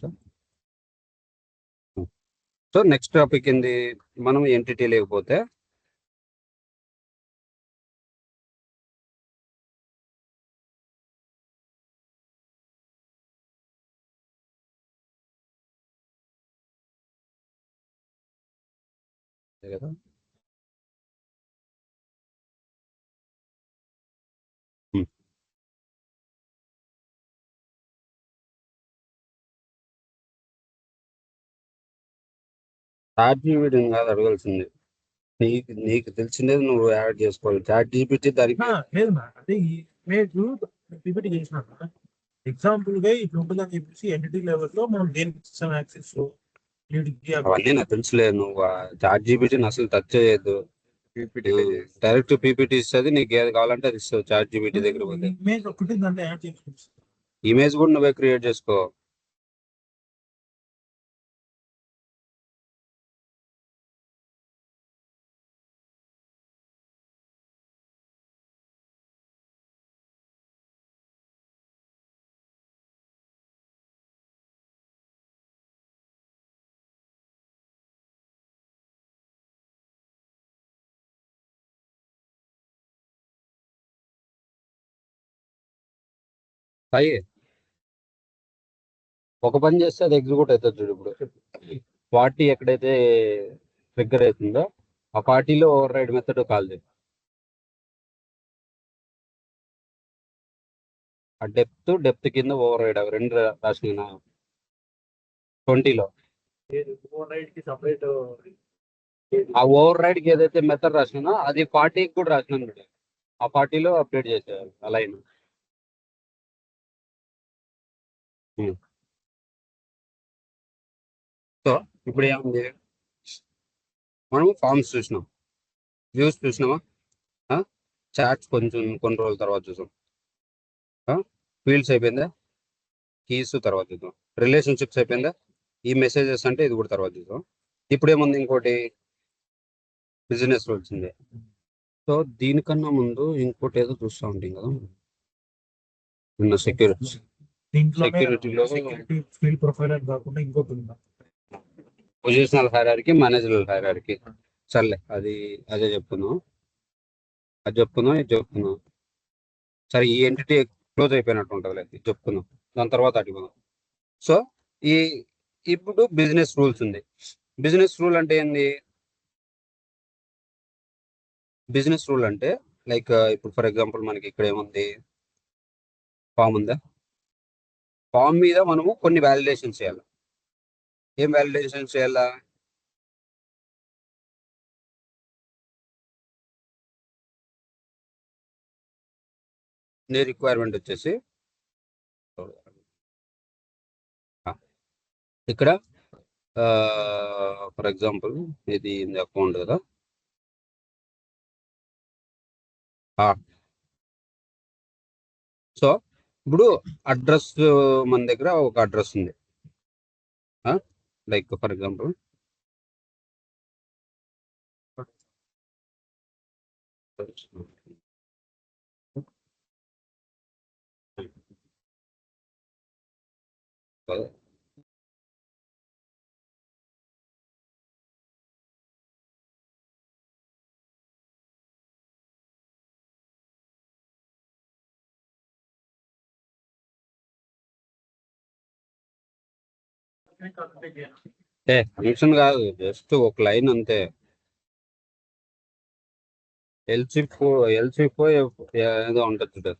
First. So next topic ఏంది, మనం entity లేకపోతే కదా చాట్ జీపీటీ కాదు అడగాల్సింది, నీకు తెలిసినది నువ్వు యాడ్ చేసుకోవాలి. చాట్ జీపీటీ దానికి లేదు మా అంటే ఈ ఇమేజ్ పిపిటి చేసినాక ఎగ్జాంపుల్ గా ఇట్లా ఉంటుందని చెప్పేసి ఎంటిటీ లెవెల్ లో మనం దేనికి ఇస్తాం యాక్సెస్ వీటికి అవన్నీ నాకు తెలుసులేదు. నువ్వు చాట్ జీపీటీని అసలు టచ్ చేయొద్దు. డైరెక్ట్ పీపీటీ ఇస్తుంది, నీకు ఏది కావాలంటే అది ఇస్తావు. చాట్ జీపీటీ దగ్గర పోతే ఇమేజ్ ఒకటి దాంట్లో యాడ్ చేసుకోవచ్చు. ఇమేజ్ కూడా నువ్వే క్రియేట్ చేసుకో. అయ్యి ఒక పని చేస్తే అది ఎగ్జిక్యూట్ అవుతుంది చూడు. ఇప్పుడు పార్టీ ఎక్కడైతే ట్రిగ్గర్ అవుతుందో ఆ పార్టీలో ఓవర్ రైడ్ మెథడ్ కాల్ చేయి. ఆ డెప్త్ కింద ఓవర్ రైడ్ అవి రెండు రాసిన 20లో ఆ ఓవర్ రైడ్ కి ఏదైతే మెథడ్ రాసినా అది పార్టీకి కూడా రాసినాను బిడ్డ. ఆ పార్టీలో అప్డేట్ చేసేయాలి ఆ లైన్. సో ఇప్పుడు ఏముంది, మనం ఫార్మ్స్ చూసినాం, వ్యూస్ చూసినామా, చాట్స్ కొంచెం కొన్ని రోజుల తర్వాత చూసాం, ఫీల్డ్స్ అయిపోయిందా, కీస్ తర్వాత చూద్దాం, రిలేషన్షిప్స్ అయిపోయిందా, ఈ మెసేజెస్ అంటే ఇది కూడా తర్వాత చూద్దాం. ఇప్పుడు ఏముంది, ఇంకోటి బిజినెస్ రూల్స్ ఉంది. సో దీనికన్నా ముందు ఇంకోటి ఏదో చూస్తూ ఉంటాం కదా, నిన్న సెక్యూరిటీలో ఫీల్డ్ ప్రొఫైల్ అని కాకుండా ఇంకోటి ఉందా? Positional hierarchy, managerial hierarchy. సర్లే అదే చెప్తున్నాం, ఇది చెప్తున్నాం. సరే ఈ ఎంటిటీ క్లోజ్ అయిపోయినట్టు ఉంటుంది, ఇది చెప్తున్నాం. దాని తర్వాత అడిగిపోదాం. సో ఈ ఇప్పుడు బిజినెస్ రూల్స్ ఉంది. బిజినెస్ రూల్ అంటే ఏంది? బిజినెస్ రూల్ అంటే లైక్ ఇప్పుడు ఫర్ ఎగ్జాంపుల్ మనకి ఇక్కడ ఏముంది, ఫామ్ ఉందా, ఫామ్ మీద మనము కొన్ని వ్యాలిడేషన్స్ చేయాలి. ఏం వ్యాలిడేషన్స్ చేయాలా? నీ రిక్వైర్మెంట్ వచ్చేసి ఇక్కడ ఫర్ ఎగ్జాంపుల్ ఇది అకౌంట్ కదా, సో ఇప్పుడు అడ్రస్ మన దగ్గర ఒక అడ్రస్ ఉంది, లైక్ ఫర్ ఎగ్జాంపుల్ ఫంక్షన్ కాదు, జస్ట్ ఒక లైన్ అంతే. ఎల్సిఫ్ ఏదో ఉంటుంది చూడ.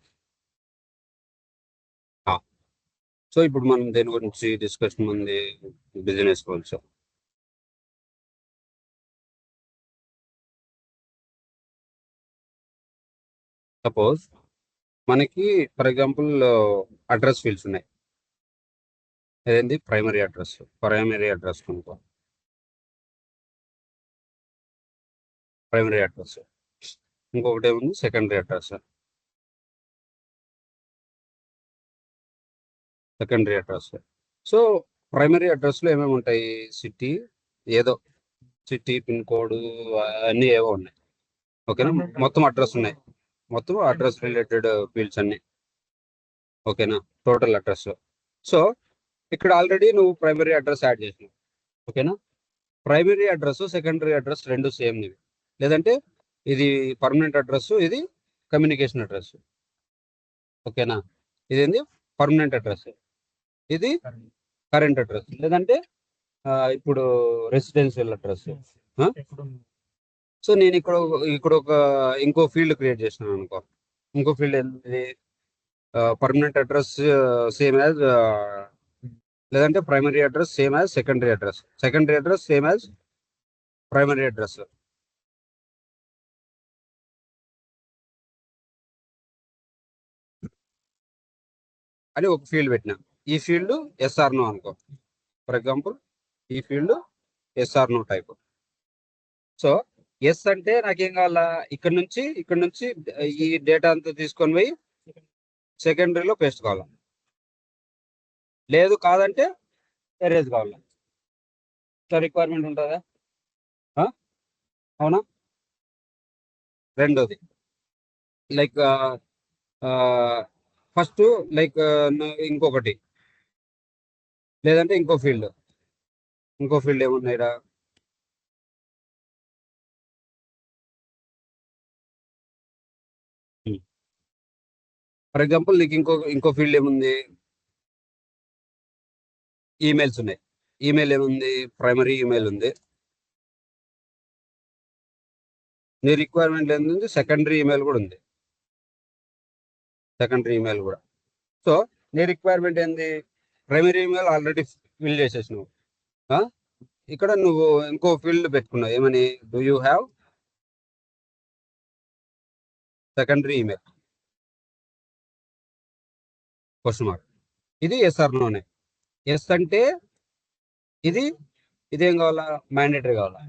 సో ఇప్పుడు మనం దేని గురించి డిస్కషన్ ఉంది, బిజినెస్ రూల్స్. సపోజ్ మనకి ఫర్ ఎగ్జాంపుల్ అడ్రస్ ఫీల్డ్స్ ఉన్నాయి. అదేంటి, ప్రైమరీ అడ్రస్ కనుకో, ప్రైమరీ అడ్రస్. ఇంకొకటి ఏముంది, సెకండరీ అడ్రస్. సో ప్రైమరీ అడ్రస్లో ఏమేమి ఉంటాయి, ఏదో సిటీ, పిన్ కోడ్, అన్నీ ఏవో ఉన్నాయి. ఓకేనా, మొత్తం అడ్రస్ ఉన్నాయి, మొత్తం అడ్రస్ రిలేటెడ్ ఫీల్డ్స్ అన్ని. ఓకేనా, టోటల్ అడ్రస్. సో ఇక్కడ ఆల్రెడీ నువ్వు ప్రైమరీ అడ్రస్ యాడ్ చేసినావు. ఓకేనా, ప్రైమరీ అడ్రస్ సెకండరీ అడ్రస్ రెండు సేమ్ ఇవి. లేదంటే ఇది పర్మనెంట్ అడ్రస్, ఇది కమ్యూనికేషన్ అడ్రస్. ఓకేనా, ఇదేంది పర్మనెంట్ అడ్రస్, ఇది కరెంట్ అడ్రస్, లేదంటే ఇప్పుడు రెసిడెన్షియల్ అడ్రస్. సో నేను ఇక్కడ ఒక ఇంకో ఫీల్డ్ క్రియేట్ చేసినాను అనుకో. ఇంకో ఫీల్డ్ ఏంటి, పర్మనెంట్ అడ్రస్ సేమ్ యాజ్, లేదంటే primary address same as secondary address, secondary address same as primary address. అని ఒక ఫీల్డ్ పెట్టినా. ఈ ఫీల్డ్ ఎస్ఆర్ నో అనుకో. ఫర్ ఎగ్జాంపుల్ ఈ field SR no type. So S అంటే నాకేం కావాలా, ఇక్కడ నుంచి ఈ డేటా అంతా తీసుకొని పోయి సెకండరీలో పేస్ట్ కావాలా. లేదు కాదంటే ఎరేజ్ కావాలా. ఇట్లా రిక్వైర్మెంట్ ఉంటుందా? అవునా. రెండోది లైక్ ఫస్ట్ లైక్ ఇంకొకటి, లేదంటే ఇంకో ఫీల్డ్ ఏమున్నాయిరా, ఫర్ ఎగ్జాంపుల్ నీకు ఇంకో ఫీల్డ్ ఏముంది, ఈమెయిల్స్ ఉన్నాయి. ఈమెయిల్ ఏముంది, ప్రైమరీ ఈమెయిల్ ఉంది. నీ రిక్వైర్మెంట్ ఏంది, సెకండరీ ఈమెయిల్ కూడా ఉంది. సెకండరీ ఈమెయిల్ కూడా. సో నీ రిక్వైర్మెంట్ ఏంది, ప్రైమరీ ఈమెయిల్ ఆల్రెడీ ఫిల్ చేసేసినావు. ఇక్కడ నువ్వు ఇంకో ఫీల్డ్ పెట్టుకున్నావు, ఏమని, do you have secondary email question mark. ఇది ఎస్ఆర్ నోనే. ఎస్ అంటే ఇదేం కావాలా, మ్యాండేటరీ కావాలా.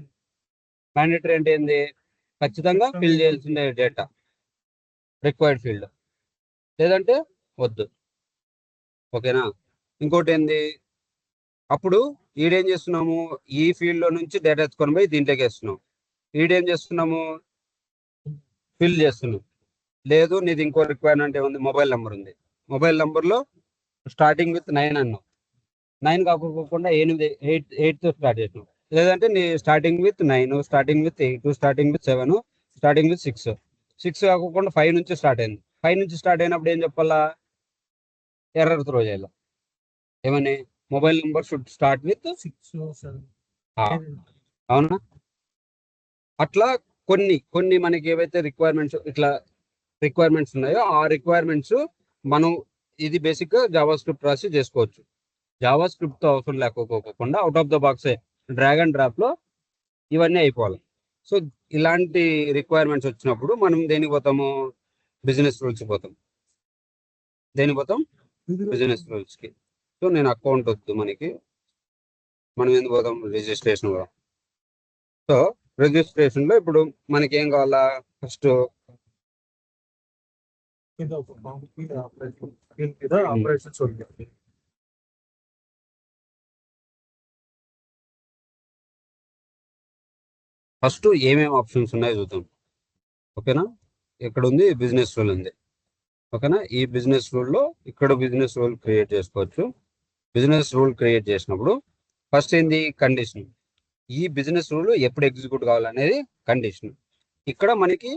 మ్యాండేటరీ అంటే ఏంది, ఖచ్చితంగా ఫిల్ చేయాల్సిన డేటా, రిక్వైర్డ్ ఫీల్డ్, లేదంటే వద్దు. ఓకేనా. ఇంకోటి ఏంది, అప్పుడు ఈడేం చేస్తున్నాము, ఈ ఫీల్డ్లో నుంచి డేటా ఎత్తుకొని పోయి దీంట్లోకి వేస్తున్నాం. ఈడేం చేస్తున్నాము, ఫిల్ చేస్తున్నాం. లేదు నీది ఇంకో రిక్వైర్మెంట్ ఏముంది, మొబైల్ నెంబర్ ఉంది. మొబైల్ నెంబర్లో స్టార్టింగ్ విత్ 9 అన్నావు. 9 కాకుండా 8తో స్టార్ట్ చేసినావు. లేదంటే నీ starting with 9, starting with 8, starting with 7, starting with 6 కాకుండా 5 నుంచి స్టార్ట్ అయింది. 5 నుంచి స్టార్ట్ అయినప్పుడు ఏం చెప్పాలా, ఎర్రర్ త్రో చేయాలి. ఏమని, mobile number should start with 6 or 7. అవునా. అట్లా కొన్ని మనకి ఏవైతే రిక్వైర్మెంట్స్ ఉన్నాయో ఆ రిక్వైర్మెంట్స్ మనం ఇది బేసిక్గా జావా స్క్రిప్ట్ రాసి చేసుకోవచ్చు. జావా స్క్రిప్ట్తో అవసరం లేకపోకుండా అవుట్ ఆఫ్ ద బాక్సే డ్రాగ్ అండ్ డ్రాప్లో ఇవన్నీ అయిపోవాలి. సో ఇలాంటి రిక్వైర్మెంట్స్ వచ్చినప్పుడు మనం దేనికి పోతాము, బిజినెస్ రూల్స్కి పోతాం. దేనికి పోతాం, బిజినెస్ రూల్స్కి. సో నేను అకౌంట్ వద్దు మనకి, మనం ఎందుకు పోతాం, రిజిస్ట్రేషన్ పోదాం. సో రిజిస్ట్రేషన్లో ఇప్పుడు మనకి ఏం కావాలా, ఫస్ట్ ఏమేమి ఆప్షన్స్ ఉన్నాయో చూద్దాం. ఓకేనా, ఇక్కడ ఉంది బిజినెస్ రూల్ ఉంది. ఓకేనా, ఈ బిజినెస్ రూల్లో ఇక్కడ బిజినెస్ రూల్ క్రియేట్ చేసుకోవచ్చు. బిజినెస్ రూల్ క్రియేట్ చేసినప్పుడు ఫస్ట్ ఏంది, కండిషన్. ఈ బిజినెస్ రూల్ ఎప్పుడు ఎగ్జిక్యూట్ కావాలనేది కండిషన్. ఇక్కడ మనకి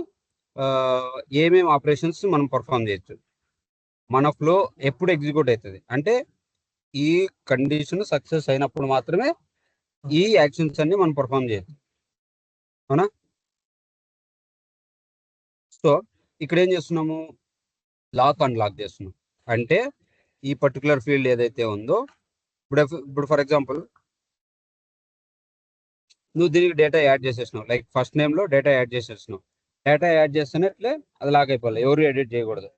ఏమేమి ఆపరేషన్స్ మనం పర్ఫామ్ చేయొచ్చు, మన ఫ్లో ఎప్పుడు ఎగ్జిక్యూట్ అవుతుంది అంటే ఈ కండిషన్ సక్సెస్ అయినప్పుడు మాత్రమే ఈ యాక్షన్స్ అన్ని మనం పర్ఫామ్ చేయొచ్చు. అవునా. సో ఇక్కడ ఏం చేస్తున్నాము, లాక్ అన్లాక్ చేస్తున్నాం. అంటే ఈ పర్టికులర్ ఫీల్డ్ ఏదైతే ఉందో, ఇప్పుడు ఫర్ ఎగ్జాంపుల్ నువ్వు దీనికి డేటా యాడ్ చేసేసినావు, లైక్ ఫస్ట్ నేమ్లో డేటా యాడ్ చేసేసినావు. డేటా యాడ్ చేస్తున్నట్లే అది లాక్ అయిపోవాలి, ఎవరు ఎడిట్ చేయకూడదు.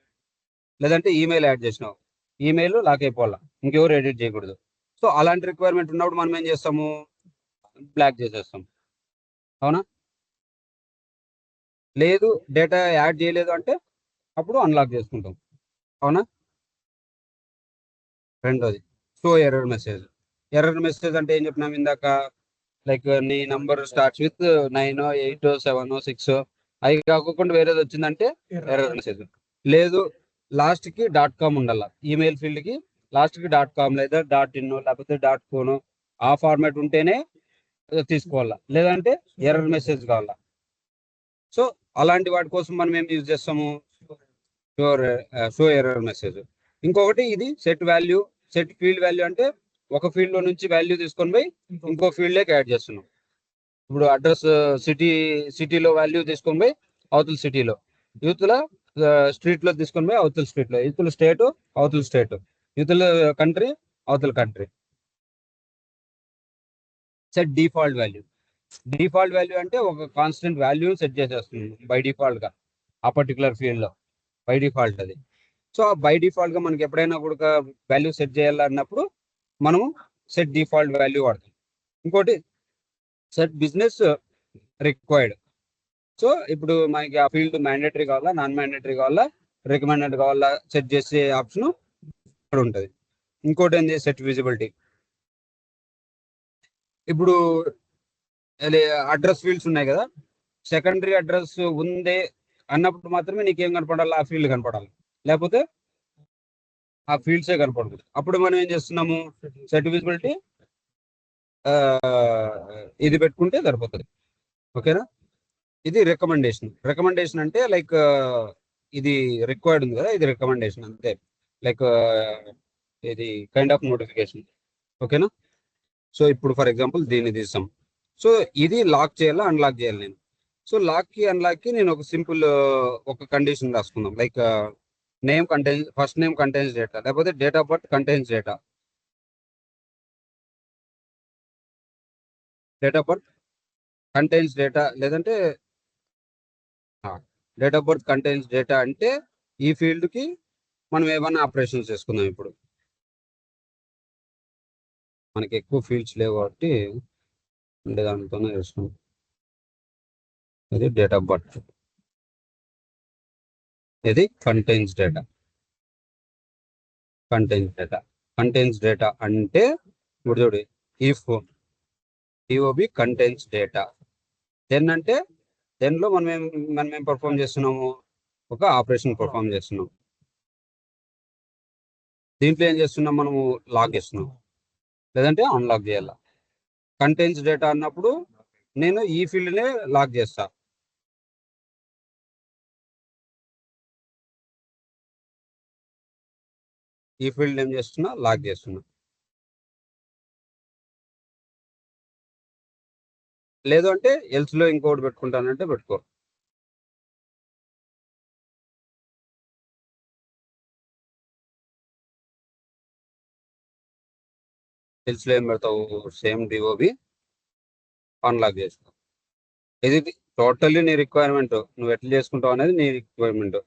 లేదంటే ఈమెయిల్ యాడ్ చేసినావు, ఈమెయిల్ లాక్ అయిపోవాలా, ఇంకెవరు ఎడిట్ చేయకూడదు. సో అలాంటి రిక్వైర్మెంట్ ఉన్నప్పుడు మనం ఏం చేస్తాము, బ్లాక్ చేసేస్తాం. అవునా. లేదు డేటా యాడ్ చేయలేదు అంటే అప్పుడు అన్లాక్ చేసుకుంటాం. అవునా. రెండోది show error message. Error message అంటే ఏం చెప్పినాం ఇందాక, లైక్ నీ నంబర్ స్టార్ట్స్ విత్ 9, 8, 7, 6 అవి కాకుండా వేరేది వచ్చిందంటే ఎర్రర్ మెసేజ్. లేదు లాస్ట్కి .com ఉండాల, ఈమెయిల్ ఫీల్డ్కి లాస్ట్కి .com లేదా .in లేకపోతే .co ఆ ఫార్మాట్ ఉంటేనే తీసుకోవాలా, లేదంటే ఎర్రర్ మెసేజ్ కావాలా. సో అలాంటి వాటి కోసం మనం ఏం యూజ్ చేస్తాము, షో ఎర్రర్ మెసేజ్. ఇంకొకటి ఇది set value, set field value అంటే ఒక ఫీల్డ్ లో నుంచి వాల్యూ తీసుకొని పోయి ఇంకో ఫీల్డ్ లోకి యాడ్ చేస్తున్నాం. ఇప్పుడు అడ్రస్ సిటీలో వాల్యూ తీసుకొని పోయి అవతల సిటీలో, యూత్ల స్ట్రీట్ లో తీసుకొని పోయి అవతల స్ట్రీట్ లో, యూత్ల స్టేట్ అవతల స్టేట్, యూత్ల కంట్రీ అవతల country. Set default value. Default value అంటే ఒక కాన్స్టెంట్ వాల్యూ సెట్ చేసేస్తుంది బై డిఫాల్ట్ గా ఆ పర్టికులర్ ఫీల్డ్ లో, బై డిఫాల్ట్ అది. సో బై డిఫాల్ట్ గా మనకి ఎప్పుడైనా కూడా వాల్యూ సెట్ చేయాలన్నప్పుడు మనము సెట్ డిఫాల్ట్ వాల్యూ వాడతాం. ఇంకోటి సెట్ బిజినెస్ రిక్వైర్డ్. సో ఇప్పుడు మనకి ఆ ఫీల్డ్ మ్యాండేటరీ కావాలా, నాన్ మ్యాండేటరీ కావాలా, రికమెండెడ్ కావాలా సెట్ చేసే ఆప్షన్ ఇక్కడ ఉంటుంది. ఇంకోటి ఏంది సెట్ విజిబిలిటీ. ఇప్పుడు అడ్రస్ ఫీల్డ్స్ ఉన్నాయి కదా, సెకండరీ అడ్రస్ ఉంది అన్నప్పుడు మాత్రమే నీకేం కనపడాలి, ఆ ఫీల్డ్ కనపడాలి, లేకపోతే ఆ ఫీల్డ్సే కనపడదు. అప్పుడు మనం ఏం చేస్తున్నాము, సెట్ విజిబిలిటీ ఇది పెట్టుకుంటే సరిపోతుంది. ఓకేనా. ఇది రికమెండేషన్. రికమెండేషన్ అంటే లైక్ ఇది రిక్వైర్డ్ ఉంది కదా, ఇది రికమెండేషన్ అంతే, లైక్ ఇది కైండ్ ఆఫ్ నోటిఫికేషన్. ఓకేనా. సో ఇప్పుడు ఫర్ ఎగ్జాంపుల్ దీన్ని తీసాం. సో ఇది లాక్ చేయాలా, అన్లాక్ చేయాలి నేను. సో లాక్ కి అన్లాక్ కి నేను ఒక సింపుల్ ఒక కండిషన్ రాసుకుందాం, like name contains, first name contains data, లేకపోతే date of birth contains data. Date of birth contains data, లేదంటే date of birth contains data అంటే ఈ ఫీల్డ్ కి మనం ఏమైనా ఆపరేషన్స్ చేసుకుందాం. ఇప్పుడు మనకి ఎక్కువ ఫీల్డ్స్ లేవు కాబట్టి ఉండే దానితోనే చేసుకుందాం. ఇది డేట్ ఆఫ్ బర్త్, ఇది contains data. Contains data, contains data అంటే ఇప్పుడు చూడు, ఇఫ్ టిఓబి కంటైన్స్ డేటా, దెన్ అంటే దెన్లో మనం ఏం పర్ఫామ్ చేస్తున్నాము, ఒక ఆపరేషన్ పర్ఫామ్ చేస్తున్నాం. దీంట్లో ఏం చేస్తున్నాం, మనము లాక్ చేస్తున్నాం, లేదంటే అన్లాక్ చేయాలి. కంటైన్స్ డేటా అన్నప్పుడు నేను ఈ ఫీల్డ్నే లాక్ చేస్తా. ఈ ఫీల్డ్ ఏం చేస్తున్నా, లాక్ చేస్తున్నా. లేదు అంటే ఎల్స్ లో ఇంకోటి పెట్టుకుంటానంటే పెట్టుకో. ఎల్స్ లో ఏం పెడతావు, సేమ్ డిఓబి అన్లాక్ చేసుకో. ఇది టోటల్లీ నీ రిక్వైర్మెంట్, నువ్వు ఎట్లా చేసుకుంటావు అనేది నీ రిక్వైర్మెంట్.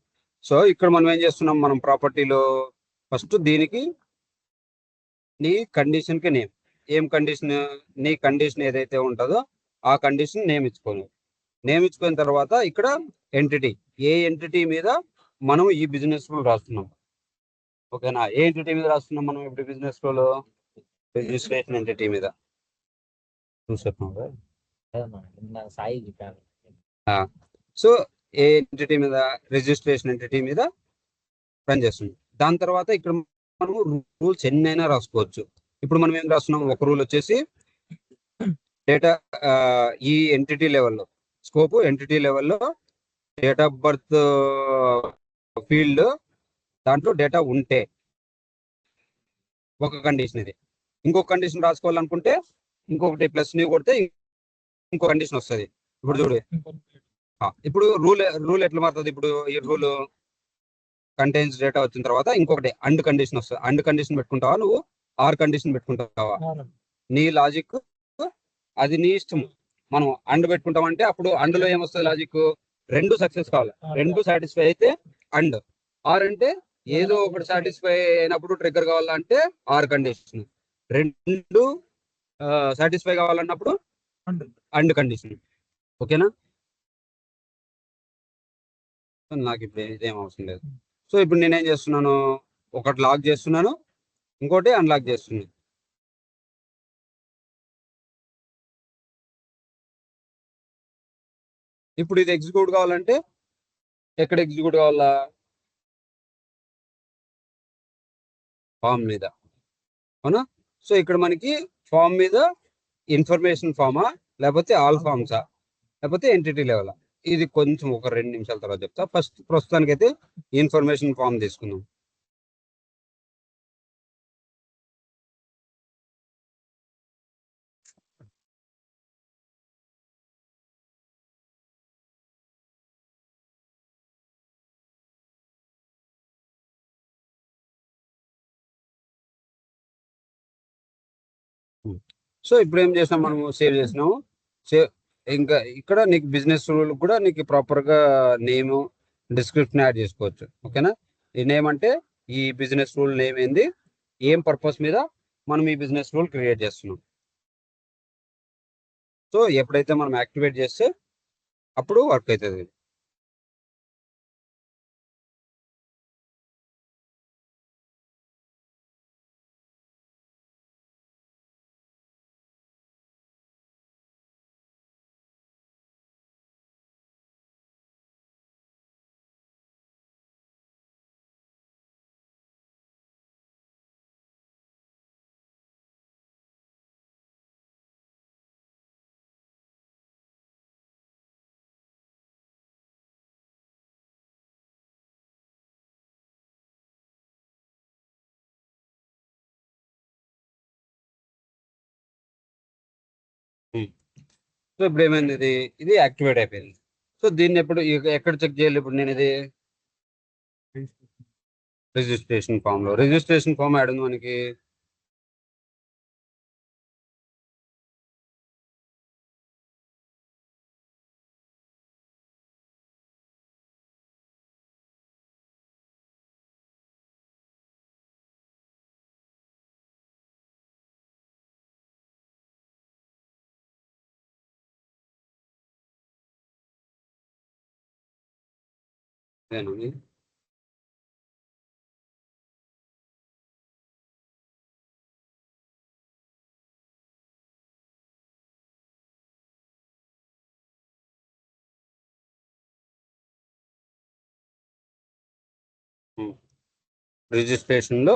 సో ఇక్కడ మనం ఏం చేస్తున్నాం, మనం ప్రాపర్టీలో ఫస్ట్ దీనికి నీ కండిషన్ కి నేమ్, ఏం కండిషన్, నీ కండిషన్ ఏదైతే ఉంటుందో ఆ కండిషన్ నేమ్ ఇచ్చుకోను. నేమ్ ఇచ్చుకున్న తర్వాత ఇక్కడ ఎంటిటీ, ఏ ఎంటిటీ మీద మనం ఈ బిజినెస్ లో రాస్తున్నాం. ఓకేనా. ఏ ఎంటిటీ మీద రాస్తున్నాం మనం ఇప్పుడు బిజినెస్ లో, రిజిస్ట్రేషన్ ఎంటిటీ మీద చూస్తున్నాం. సాయి చెప్పాను. సో ఏ ఎంటిటీ మీద, రిజిస్ట్రేషన్ ఎంటిటీ మీద రన్ చేస్తుంది. దాని తర్వాత ఇక్కడ మనం రూల్స్ ఎన్నైనా రాసుకోవచ్చు. ఇప్పుడు మనం ఏం రాస్తున్నాం, ఒక రూల్ వచ్చేసి డేటా, ఈ ఎంటిటీ లెవెల్లో స్కోప్, ఎంటిటీ లెవెల్లో డేట్ ఆఫ్ బర్త్ ఫీల్డ్ దాంట్లో డేటా ఉంటే ఒక కండిషన్ ఇది. ఇంకొక కండిషన్ రాసుకోవాలనుకుంటే ఇంకొకటి ప్లస్ న్యూ కొడితే ఇంకో కండిషన్ వస్తుంది. ఇప్పుడు చూడు, ఇప్పుడు రూల్ ఎట్లా మారుతుంది, ఇప్పుడు ఈ రూల్ కంటైన్స్ డేటా వచ్చిన తర్వాత ఇంకొకటి అండ్ కండిషన్ వస్తుంది. అండ్ కండిషన్ పెట్టుకుంటావా నువ్వు, ఆర్ కండిషన్ పెట్టుకుంటావా, నీ లాజిక్ అది నీ ఇష్టం. మనం అండ్ పెట్టుకుంటామంటే అప్పుడు అండ్లో ఏమొస్తుంది లాజిక్, రెండు సక్సెస్ కావాలి, రెండు సాటిస్ఫై అయితే అండ్. ఆర్ అంటే ఏదో ఒకటి సాటిస్ఫై అయినప్పుడు ట్రిగ్గర్ కావాలంటే ఆర్ కండిషన్, రెండు సాటిస్ఫై కావాలన్నప్పుడు అండ్ కండిషన్. ఓకేనా. నాకు ఇప్పుడు ఇదేం అవసరం లేదు. సో ఇప్పుడు నేనేం చేస్తున్నాను, ఒకటి లాక్ చేస్తున్నాను, ఇంకోటి అన్లాక్ చేస్తున్నాను. ఇప్పుడు ఇది ఎగ్జిక్యూట్ కావాలంటే ఎక్కడ ఎగ్జిక్యూట్ కావాలా, ఫామ్ మీద, అవునా? సో ఇక్కడ మనకి ఫామ్ మీద ఇన్ఫర్మేషన్ ఫామా, లేకపోతే ఆల్ ఫామ్సా, లేకపోతే ఎంటిటీ లెవెలా? ఇది కొంచెం ఒక 2 నిమిషాల తర్వాత చెప్తా. ఫస్ట్ ప్రస్తుతానికైతే ఇన్ఫర్మేషన్ ఫామ్ తీసుకుందాం. సో ఇప్పుడు ఏం చేసాం, మనము సేవ్ చేసినాము. సేవ్. ఇంకా ఇక్కడ నీకు బిజినెస్ రూల్ కూడా నీకు ప్రాపర్ గా నేమ్, డిస్క్రిప్షన్ యాడ్ చేసుకోవచ్చు. ఓకేనా? ఈ నేమ్ అంటే ఈ బిజినెస్ రూల్ నేమ్ ఏంది, ఏం పర్పస్ మీద మనం ఈ బిజినెస్ రూల్ క్రియేట్ చేస్తున్నాం. సో ఎప్పుడైతే మనం యాక్టివేట్ చేస్తే అప్పుడు వర్క్ అవుతుంది. సో ఇప్పుడు ఏమైంది, ఇది యాక్టివేట్ అయిపోయింది. సో దీన్ని ఎప్పుడు ఎక్కడ చెక్ చేయాలి ఇప్పుడు నేను? ఇది రిజిస్ట్రేషన్ ఫామ్ లో. రిజిస్ట్రేషన్ ఫామ్ యాడ్ ఉంది మనకి. ఇదేనా? రిజిస్ట్రేషన్ లో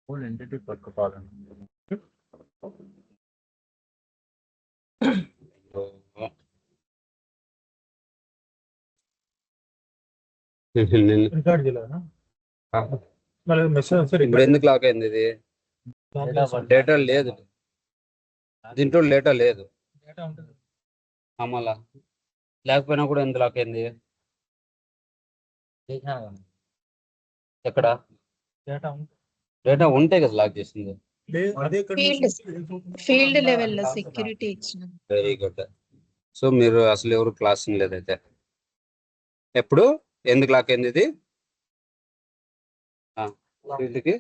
ఫుల్ ఎంటిటీ పట్టుకోవాలండి. రికార్డ్ చేయలేదా? మళ్ళీ మెసేజ్ వస్తే ఇప్పుడు ఎందుకు లాక్ అయింది ఇది? డేటా లేదు దీంట్లో, డేటా లేదు. డేటా ఉంటుంది. మళ్ళా లేకపోయినా కూడా ఎందుకు లాక్ అయింది? ఎక్కడ డేటా ఉంటుంది. డేటా ఉంటే కదా లాక్ చేసింది. అదే ఫీల్డ్ లెవెల్లో సెక్యూరిటీ ఇచ్చిన. Very good. సో మీరు అసలు ఎవరు క్లాస్ లేదైతే. ఎప్పుడు ఎందుకు లాక్ అయింది ఇది? ఫీల్డ్కి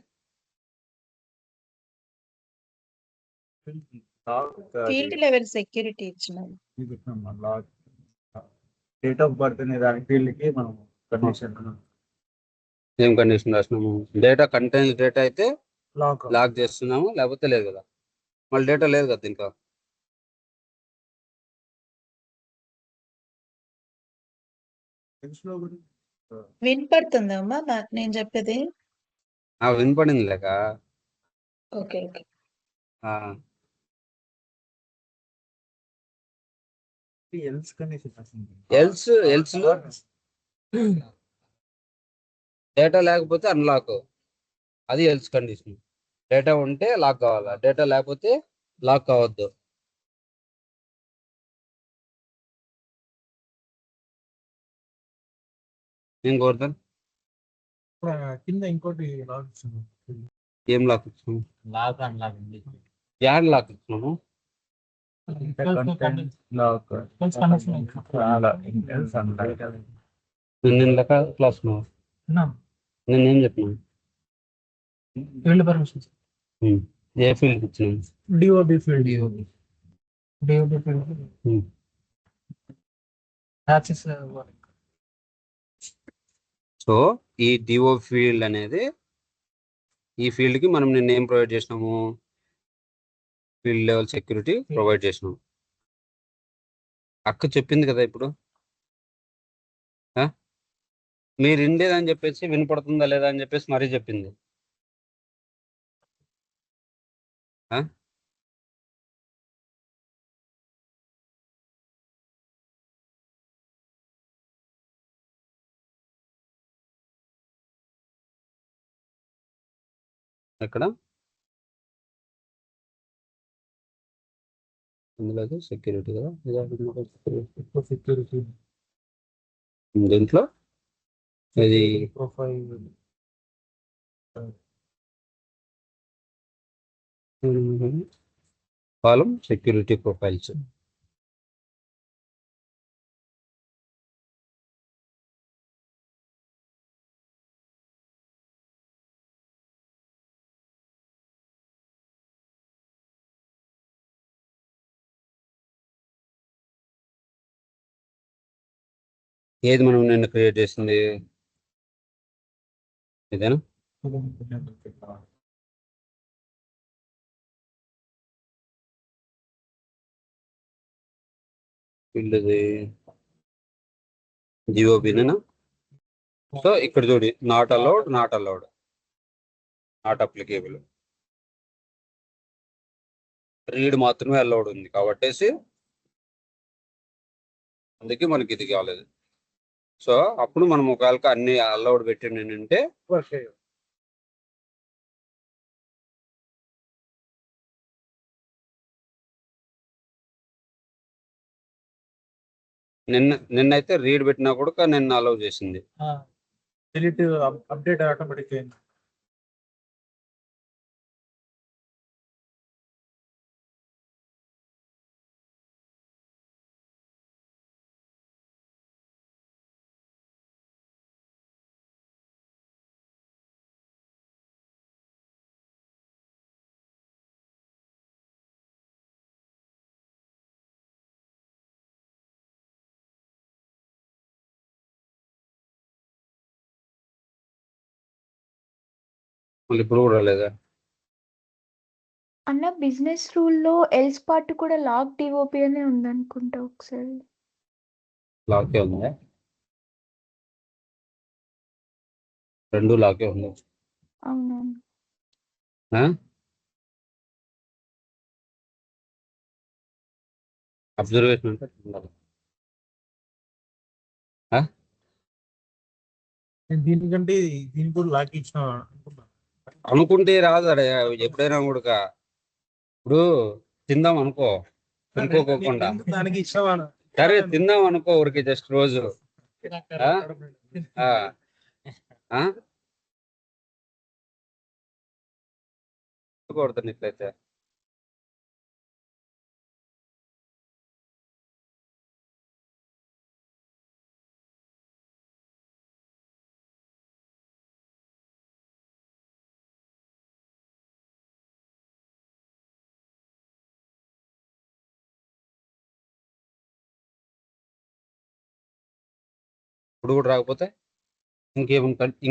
ఫీల్డ్ లెవెల్ సెక్యూరిటీ ఇచ్చిన. డేట్ ఆఫ్ బర్త్ అనే దాని ఫీల్డ్ కి మనం కండిషన్ ఏం కండిషన్ రాసినాము? డేటా కంటైన్స్ డేటా అయితే లాక్ లాక్ చేస్తున్నాము, లేకపోతే లేదు కదా. మళ్ళీ డేటా లేదు కదా దీంట్లో. వినపడుతుందమ్మా నాకు నేను చెప్పేది? వినపడింది లేక. Okay okay. Else condition else లో డేటా లేకపోతే అన్లాక్, అది ఎల్స్ కండిషన్. డేటా ఉంటే లాక్ కావాలా, డేటా లేకపోతే లాక్ కావద్దు. ఏం కోరుతాను? కింద ఇంకోటి లాక్ ఇచ్చింది. ఏం లాక్ ఇచ్చినాము? లాక్ అన్లాక్ యాడ్ లాక్ ఇచ్చినాము. నేను లెక్క క్లాస్ నేనేం చెప్పినా? ఫీల్డ్ పర్మిషన్స్ ఏ ఫీల్డ్ ఇచ్చినాము? DOB field. DOB field access. So ఈ డిఓ ఫీల్డ్ అనేది ఈ ఫీల్డ్ కి మనం నిన్న ఏం ప్రొవైడ్ చేసినాము, ఫీల్డ్ లెవెల్ సెక్యూరిటీ ప్రొవైడ్ చేసినాం. అక్క చెప్పింది కదా ఇప్పుడు, మీరు ఇండేదని చెప్పేసి వినపడుతుందా లేదా అని చెప్పేసి మరీ చెప్పింది. ఎక్కడ ఇందులో సెక్యూరిటీ కదా, సెక్యూరిటీ దీంట్లో ఇది ప్రొఫైల్ కాలం సెక్యూరిటీ ప్రొఫైల్స్. ఏది మనం నిన్న క్రియేట్ చేసింది, ఇదేనా? వీళ్ళది జిఓబినేనా? సో ఇక్కడ చూడి, not allowed, not allowed, not applicable. Read మాత్రమే అలౌడ్ ఉంది కాబట్టేసి అందుకే మనకి ఇది కాలేదు. సో అప్పుడు మనం ఒకవేళ అన్ని అలౌడ్ పెట్టిండే నిన్నైతే రీడ్ పెట్టినా కూడా నిన్న అలౌ చేసింది. డిలీట్ అప్డేట్ ఆటోమేటిక్ అయింది. మళ్ళీ ఇప్పుడు కూడా రాలేదా? అన్న బిజినెస్ రూల్లో ఎల్స్ పార్ట్ కూడా లాక్ డిఓపి అనే ఉందనుకుంటా ఒకసారి. లాకే ఉందా? రెండు లాకే ఉంది. అవునవును. అబ్జర్వేషన్ అంటే ఉండాలి. దీనికంటే దీనికి కూడా లాక్ ఇచ్చిన అనుకుంటా. అనుకుంటే రాదు అడే ఎప్పుడైనా కూడా. ఇప్పుడు తిందాం అనుకో, అనుకోకుండా దానికి ఇచ్చావా? సరే తిందాం అనుకో, ఊరికి జస్ట్ రోజు కొడుతుంది ఇట్లయితే. ఇప్పుడు కూడా రాకపోతే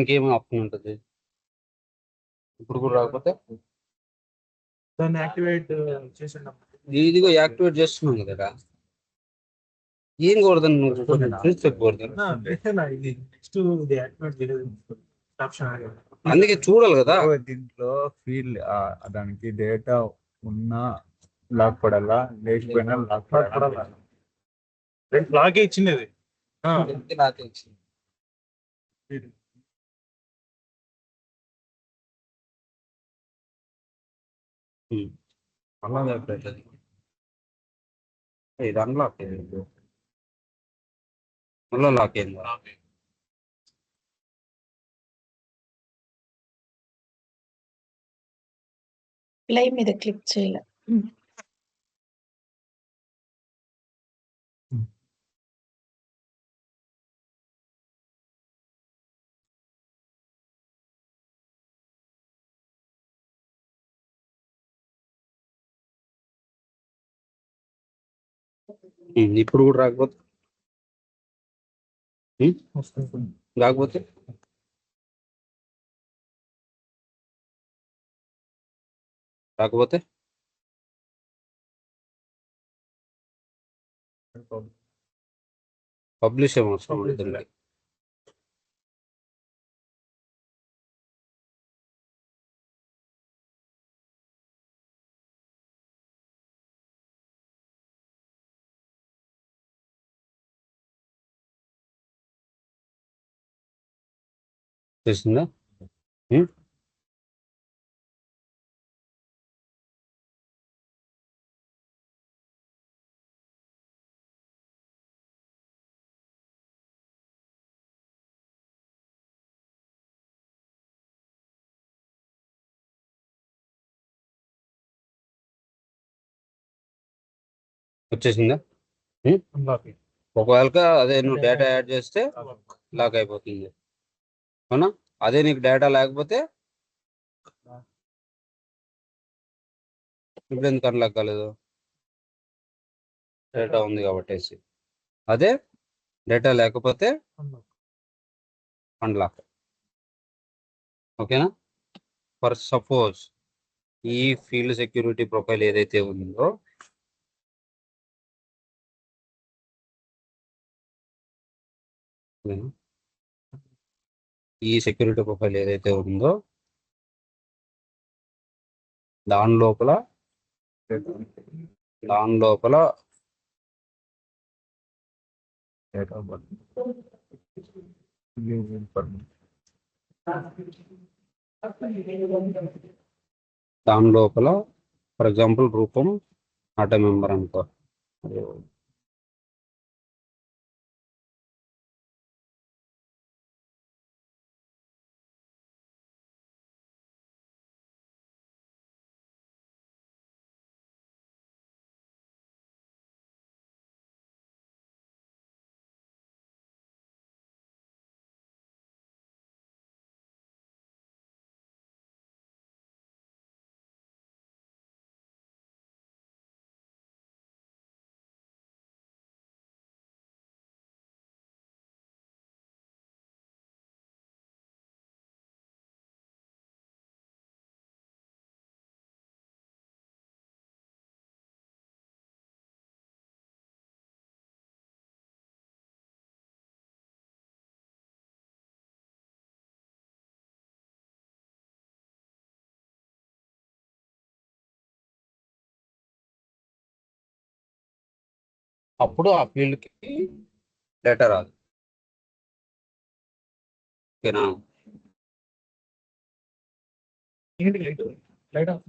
ఇంకేమి ఆప్షన్ ఉంటుంది? ఇప్పుడు కూడా రాకపోతే దాన్ని యాక్టివేట్ చేసాను. ఇదిగో యాక్టివేట్ చేస్తున్నాను కదా. ఏం కూడదని చూసుకోకూడదు. ఇది నెక్స్ట్ ఇది యాక్టివేట్ చేయలేదు ఆప్షన్. అందుకే చూడాలి కదా. దీంట్లో ఫీల్డ్ దానికి డేటా ఉన్నా లాక్ పడాలా, లేకపోయినా లాక్ పడాలా. లాగే ఇచ్చింది అది. ఇది అన్లాక్ అయింది, మళ్ళీ లాక్ అయింది. లైవ్ మీద క్లిక్ చేయాలి. ఇప్పుడు కూడా రాకపోతే రాకపోతే రాకపోతే పబ్లిష్ ఏం అవసరం Publish లేదు దీనికి. చేసిందా? వచ్చేసిందా? unlock. ఒకవేళ అదే నువ్వు డేటా యాడ్ చేస్తే లాక్ అయిపోతుంది, అవునా? అదే నీకు డేటా లేకపోతే ఇప్పుడు ఎందుకు అన్లాక్ కాలేదు? డేటా ఉంది కాబట్టి. అదే డేటా లేకపోతే Unlock. అన్లాక్. ఓకేనా? ఫర్ సపోజ్ ఈ ఫీల్డ్ సెక్యూరిటీ ప్రొఫైల్ ఏదైతే ఉందో ఈ సెక్యూరిటీ ప్రొఫైల్ ఏదైతే ఉందో దాని లోపల date of birth, leave information, for example రూపం నాట్ ఏ మెంబర్ అనుకో. అప్పుడు ఆ ఫీల్డ్కి డేటా రాదు. ఓకేనా? ఏంటి లైట్ ఆఫ్.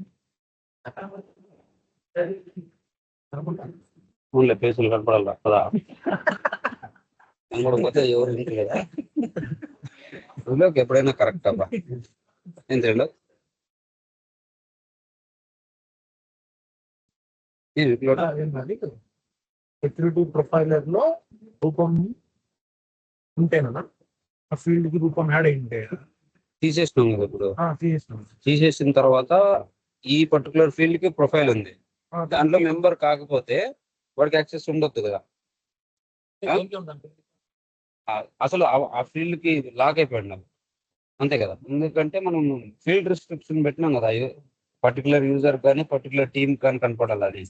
ఓన్లీ ఫేసులు కనపడాలి కదా, కనపడకపోతే ఎవరు ఇంటి లేదా ఎప్పుడైనా కరెక్ట్ అబ్బా. ఏం తెలియదు సెక్యూరిటీ ప్రొఫైలర్ లో రూపం ఉంటేనా ఆ ఫీల్డ్ కి రూపం యాడ్ అయి ఉంటే తీసేసినాం కదా ఇప్పుడు. తీసేసినాం. తీసేసిన తర్వాత ఈ పర్టికులర్ ఫీల్డ్ కి ప్రొఫైల్ ఉంది, దాంట్లో మెంబర్ కాకపోతే వాడికి యాక్సెస్ ఉండొద్దు కదా. అసలు ఆ ఫీల్డ్ కి లాక్ అయిపోయింది నాకు, అంతే కదా. ఎందుకంటే మనం ఫీల్డ్ రిస్ట్రిక్షన్ పెట్టినాం కదా, పర్టికులర్ యూజర్ కానీ పర్టికులర్ టీమ్ కానీ కనపడాలి అది.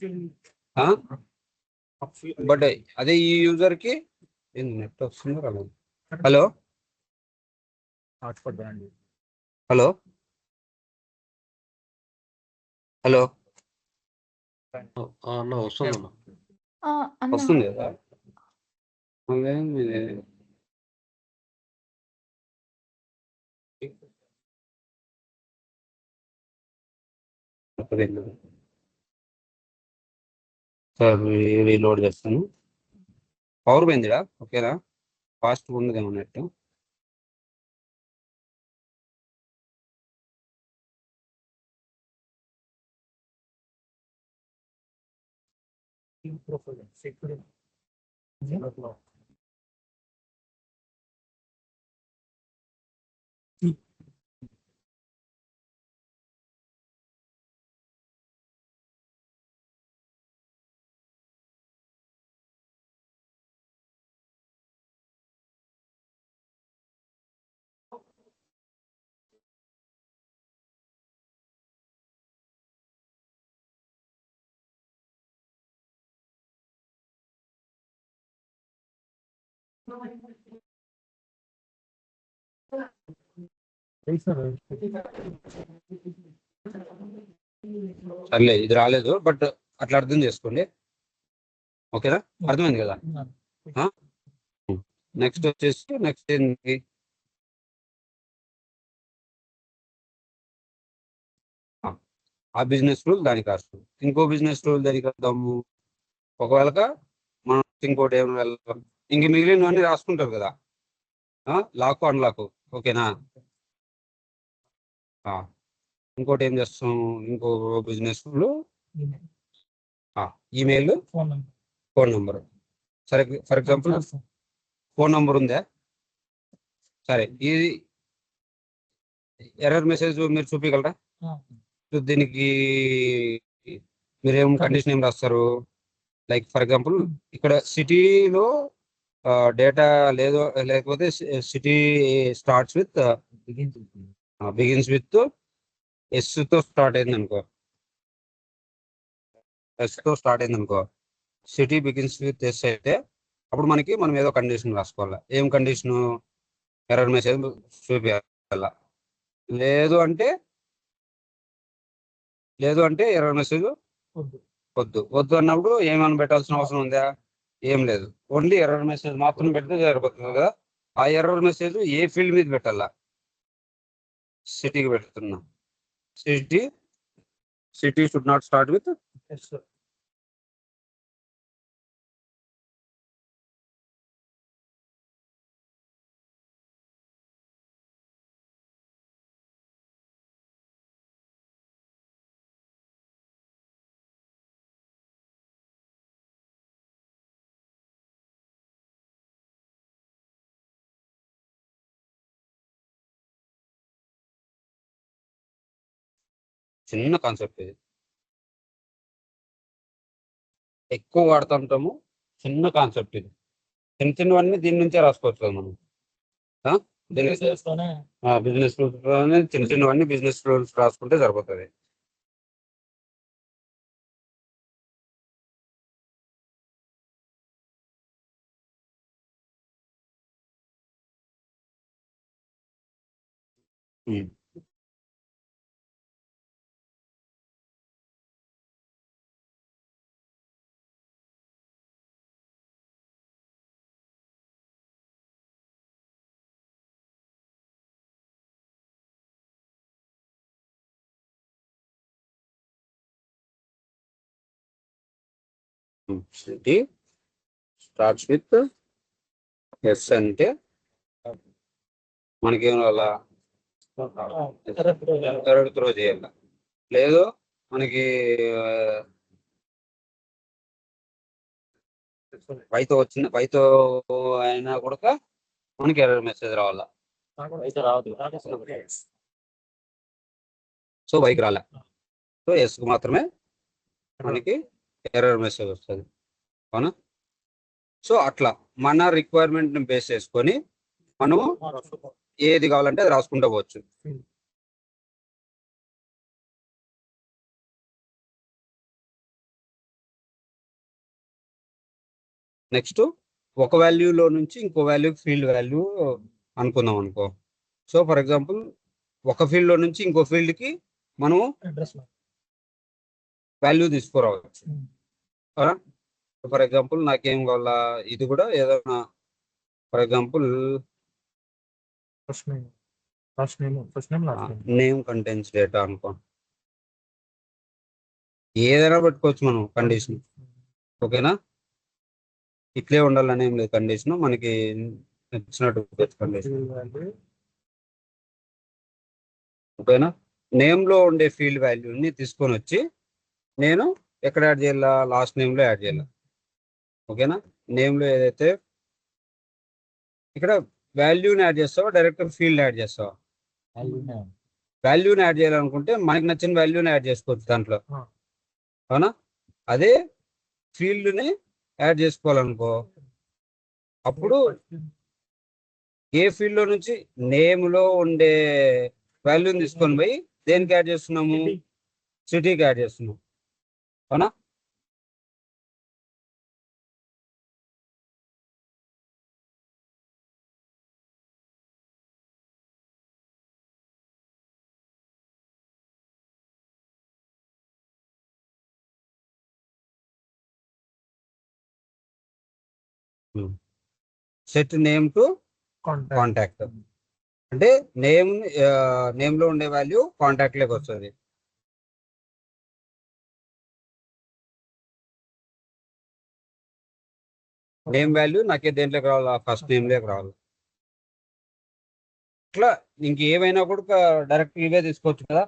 బట్ అదే ఈ యూజర్ కి నెట్ వస్తుందో రాలేదు. హలో హాట్స్పాట్ అండి. హలో హలో అన్న వస్తుందన్న. అన్న వస్తుంది కదా. అదేంది? సార్ రీలోడ్ చేస్తాను. పవర్ పోయిందిరా, ఓకేనా? ఫాస్ట్ ఉండదేమో నెట్. ప్రొఫైల్ సెక్యూరిటీ సర్లే ఇది రాలేదు, బట్ అట్లా అర్థం చేసుకోండి. ఓకేనా, అర్థమైంది కదా. నెక్స్ట్ వచ్చేసి నెక్స్ట్ ఏంటి, ఆ బిజినెస్ రూల్ దానికి రాస్తాం. ఇంకో బిజినెస్ రూల్ దానికి రాద్దాము. ఒకవేళ మనం ఇంకోటి ఏం వెళ్దాం, ఇంక మిగిలినవన్నీ రాసుకుంటారు కదా, లాక్ అన్లాక్. ఓకేనా, ఇంకోటి ఏం చేస్తాం, ఇంకో business rule email, phone number. సరే, ఫర్ ఎగ్జాంపుల్ ఫోన్ నెంబర్ ఉందా, సరే ఇది ఎర్రర్ మెసేజ్ మీరు చూపించగలరా? దీనికి మీరేం కండిషన్ ఏం రాస్తారు? లైక్ ఫర్ ఎగ్జాంపుల్ ఇక్కడ సిటీలో డేటా లేదు, లేకపోతే city starts with begins with S తో స్టార్ట్ అయింది అనుకో, సిటీ బిగిన్స్ విత్ ఎస్ అయితే అప్పుడు మనం ఏదో కండిషన్ రాసుకోవాలి. ఏం కండిషను? Error message చూపించాల. లేదు అంటే ఎర్రర్ మెసేజ్ వద్దు అన్నప్పుడు ఏమైనా పెట్టాల్సిన అవసరం ఉందా? ఏం లేదు, ఓన్లీ ఎర్రర్ మెసేజ్ మాత్రం పెడితే సరిపోతుంది కదా. ఆ ఎర్రర్ మెసేజ్ ఏ ఫీల్డ్ మీద పెట్టాలా? సిటీకి పెడుతున్నా. City should not start with చిన్న కాన్సెప్ట్ ఇది, ఎక్కువ వాడుతుంటాము. చిన్న కాన్సెప్ట్ ఇది, చిన్నవన్నీ దీని నుంచే రాసుకోవచ్చు కదా మనం. బిజినెస్ రూల్స్ చిన్నవన్నీ బిజినెస్ రూల్స్ రాసుకుంటే సరిపోతుంది. సిటీ స్టార్ట్స్ విత్ ఎస్ అంటే మనకేం అలా త్రో చేయాలి. లేదు మనకి పైతో అయినా కూడా మనకి ఎర్రర్ మెసేజ్ రావాలా. సో బైక్ రాలే, సో ఎస్ మాత్రమే మనకి ఎర్రర్ మెసేజ్ వస్తుంది. అవునా? సో అట్లా మన రిక్వైర్మెంట్ ని బేస్ చేసుకొని మనము ఏది కావాలంటే అది రాసుకుంటూ పోవచ్చు. నెక్స్ట్ ఒక వాల్యూలో నుంచి ఇంకో వాల్యూ ఫీల్డ్ వాల్యూ అనుకుందాం అనుకో. సో ఫర్ ఎగ్జాంపుల్ ఒక ఫీల్డ్ లో నుంచి ఇంకో ఫీల్డ్ కి మనము వాల్యూ తీసుకురావచ్చు. ఫర్ ఎగ్జాంపుల్ నాకేం కావాలా, ఇది కూడా ఏదైనా for example name contents data అనుకో, ఏదైనా పెట్టుకోవచ్చు మనం కండిషన్. ఓకేనా, ఇట్లే ఉండాలని ఏం లేదు కండిషన్, మనకి నచ్చినట్టు కండిషన్. ఓకేనా, నేమ్ లో ఉండే ఫీల్డ్ వాల్యూని తీసుకొని వచ్చి నేను ఎక్కడ యాడ్ చేయాలా? లాస్ట్ నేమ్ లో యాడ్ చేయాలి. ఓకేనా, నేమ్ లో ఏదైతే ఇక్కడ వాల్యూని యాడ్ చేస్తావా, డైరెక్ట్ ఫీల్డ్ యాడ్ చేస్తావా? వాల్యూని యాడ్ చేయాలనుకుంటే మనకి నచ్చిన వాల్యూని యాడ్ చేసుకోవచ్చు దాంట్లో. అవునా, అదే ఫీల్డ్ని యాడ్ చేసుకోవాలనుకో అప్పుడు ఏ ఫీల్డ్ లో నుంచి నేమ్ లో ఉండే వాల్యూని తీసుకొని పోయి దేనికి యాడ్ చేస్తున్నాము? సిటీకి యాడ్ చేస్తున్నాం. అవునా, set name to contact contact అంటే నేమ్ లో ఉండే వాల్యూ కాంటాక్ట్ లోకి వస్తుంది. నేమ్ వాల్యూ నాకే దేంట్లోకి రావాలి, ఫస్ట్ నేమ్ లోకి రావాలి. ఇట్లా ఇంకేమైనా కూడా డైరెక్ట్ ఇవే తీసుకోవచ్చు కదా.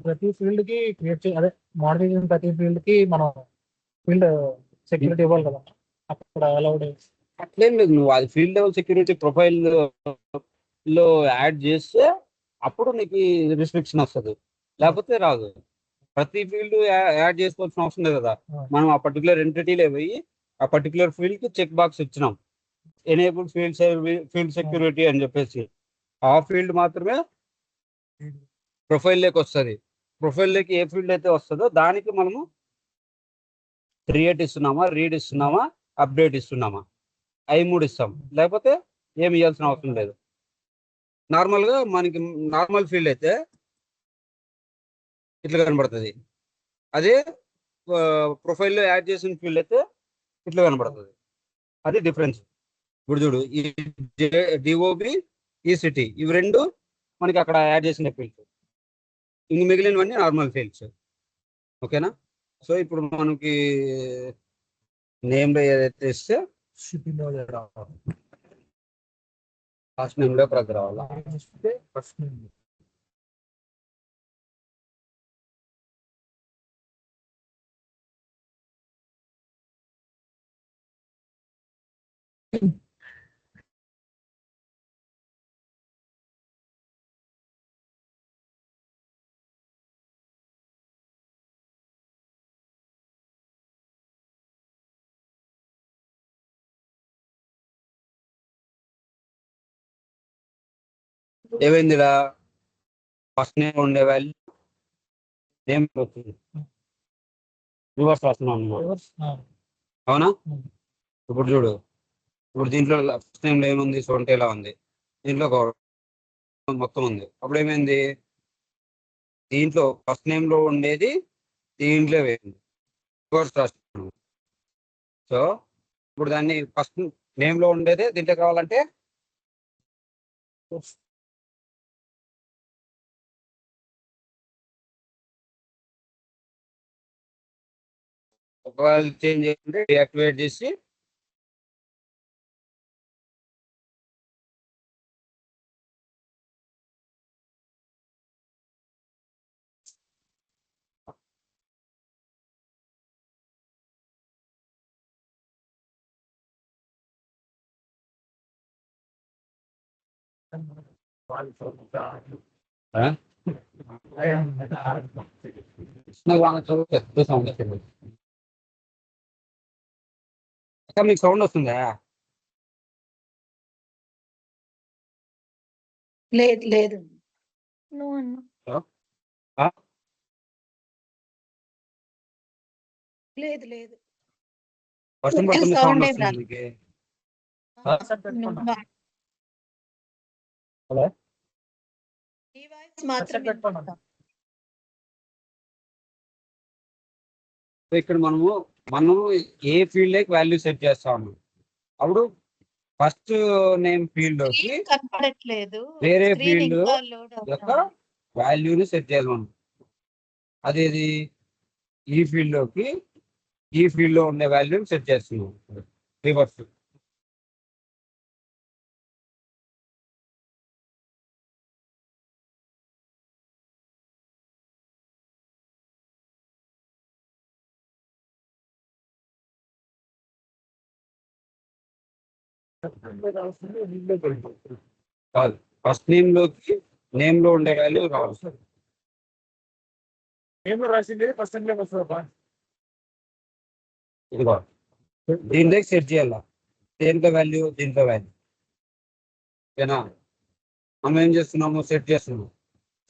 ప్రతి ఫీల్డ్ కి క్రియేట్ అదే మోడిఫికేషన్ ప్రతి ఫీల్డ్ కి మనం ఫీల్డ్ సెక్యూరిటీ ఇవ్వాలి కదా అక్కడ అలౌడ్. అట్లేం లేదు, నువ్వు అది ఫీల్డ్ లెవెల్ సెక్యూరిటీ ప్రొఫైల్ లో యాడ్ చేస్తే అప్పుడు నీకు రిస్ట్రిక్షన్ వస్తుంది, లేకపోతే రాదు. ప్రతి ఫీల్డ్ యాడ్ చేసుకోవాల్సిన అవసరం లేదు కదా. మనం ఆ పర్టికులర్ ఎంటిటీలో పోయి ఆ పర్టికులర్ ఫీల్డ్ కి చెక్ బాక్స్ ఇచ్చినాం, ఎనేబుల్ ఫీల్డ్ సెక్యూరిటీ అని చెప్పేసి. ఆ ఫీల్డ్ మాత్రమే ప్రొఫైల్ లోకి వస్తుంది. ప్రొఫైల్ లోకి ఏ ఫీల్డ్ అయితే వస్తుందో దానికి మనము క్రియేట్ ఇస్తున్నామా, రీడ్ ఇస్తున్నామా, అప్డేట్ ఇస్తున్నామా, అవి 3 ఇస్తాం. లేకపోతే ఏమి ఇవ్వాల్సిన అవసరం లేదు. నార్మల్గా మనకి నార్మల్ ఫీల్డ్ అయితే ఇట్లా కనబడుతుంది, అదే ప్రొఫైల్లో యాడ్ చేసిన ఫీల్డ్ అయితే ఇట్లా కనబడుతుంది. అది డిఫరెన్స్. ఇప్పుడు చూడు, ఈ డిఓబి, ఈ సిటీ, ఇవి 2 మనకి అక్కడ యాడ్ చేసిన ఫీల్డ్స్. ఇంక మిగిలినవన్నీ నార్మల్ ఫీల్డ్స్. ఓకేనా. సో ఇప్పుడు మనకి నేమ్లో ఏదైతే ఇస్తే షిప్పింగ్ ఫస్ట్ నేమ్లో ప్రతి రావాలా. ఫస్ట్ ఏమైందిరా, ఫస్ట్ నేమ్ ఉండే వాల్యూ నేమ్ వచ్చింది, రివర్స్ రాస్తున్నాం. అవునా. ఇప్పుడు చూడు, ఇప్పుడు దీంట్లో ఫస్ట్ నేమ్లో ఏముంది, సొంటేలా ఉంది, దీంట్లో మొత్తం ఉంది. అప్పుడు ఏమైంది, దీంట్లో ఫస్ట్ నేమ్లో ఉండేది దీంట్లో వేయండి, రివర్స్ రాస్తున్నాం. సో ఇప్పుడు దాన్ని ఫస్ట్ నేమ్లో ఉండేది దీంట్లో కావాలంటే ఒకవేళ చేంజ్ చేస్తుంటే డియాక్టివేట్ చేసి మీకు సౌండ్ వస్తుందా? లేదు లేదు నువ్వు అన్న లేదు లేదు వర్షం పడుతుంది, Sound సౌండ్ ఏం వస్తుంది రాదు. మీకు. హలో, ఈ వాయిస్ మాత్రమే వినపడతాం. ఇక్కడ మనము ఏ ఫీల్డ్ లోకి వాల్యూ సెట్ చేస్తా ఉన్నాం. అప్పుడు ఫస్ట్ నేమ్ ఫీల్డ్ లోకి స్క్రీన్ కనపడట్లేదు, వేరే స్క్రీన్ ఫీల్డ్ ఇంకా లోడ్ యొక్క అవుతుంది. వాల్యూని సెట్ చేయాలి మనం. అదేది ఈ ఫీల్డ్ లోకి ఈ ఫీల్డ్ లో ఉండే వాల్యూని సెట్ చేస్తున్నాం, రివర్స్. కాదు, ఫస్ట్ నేమ్ లోకి నేమ్ లో ఉండే వాల్యూ కావాలి. నేను రాసింది ఫస్ట్ టైం వస్తుందా? ఇదిగో దీంట్లో సెట్ చేయాల, దేంట్లో వాల్యూ, దీంట్లో వాల్యూ. ఓకేనా. మనం ఏం చేస్తున్నాము, సెట్ చేస్తున్నాము.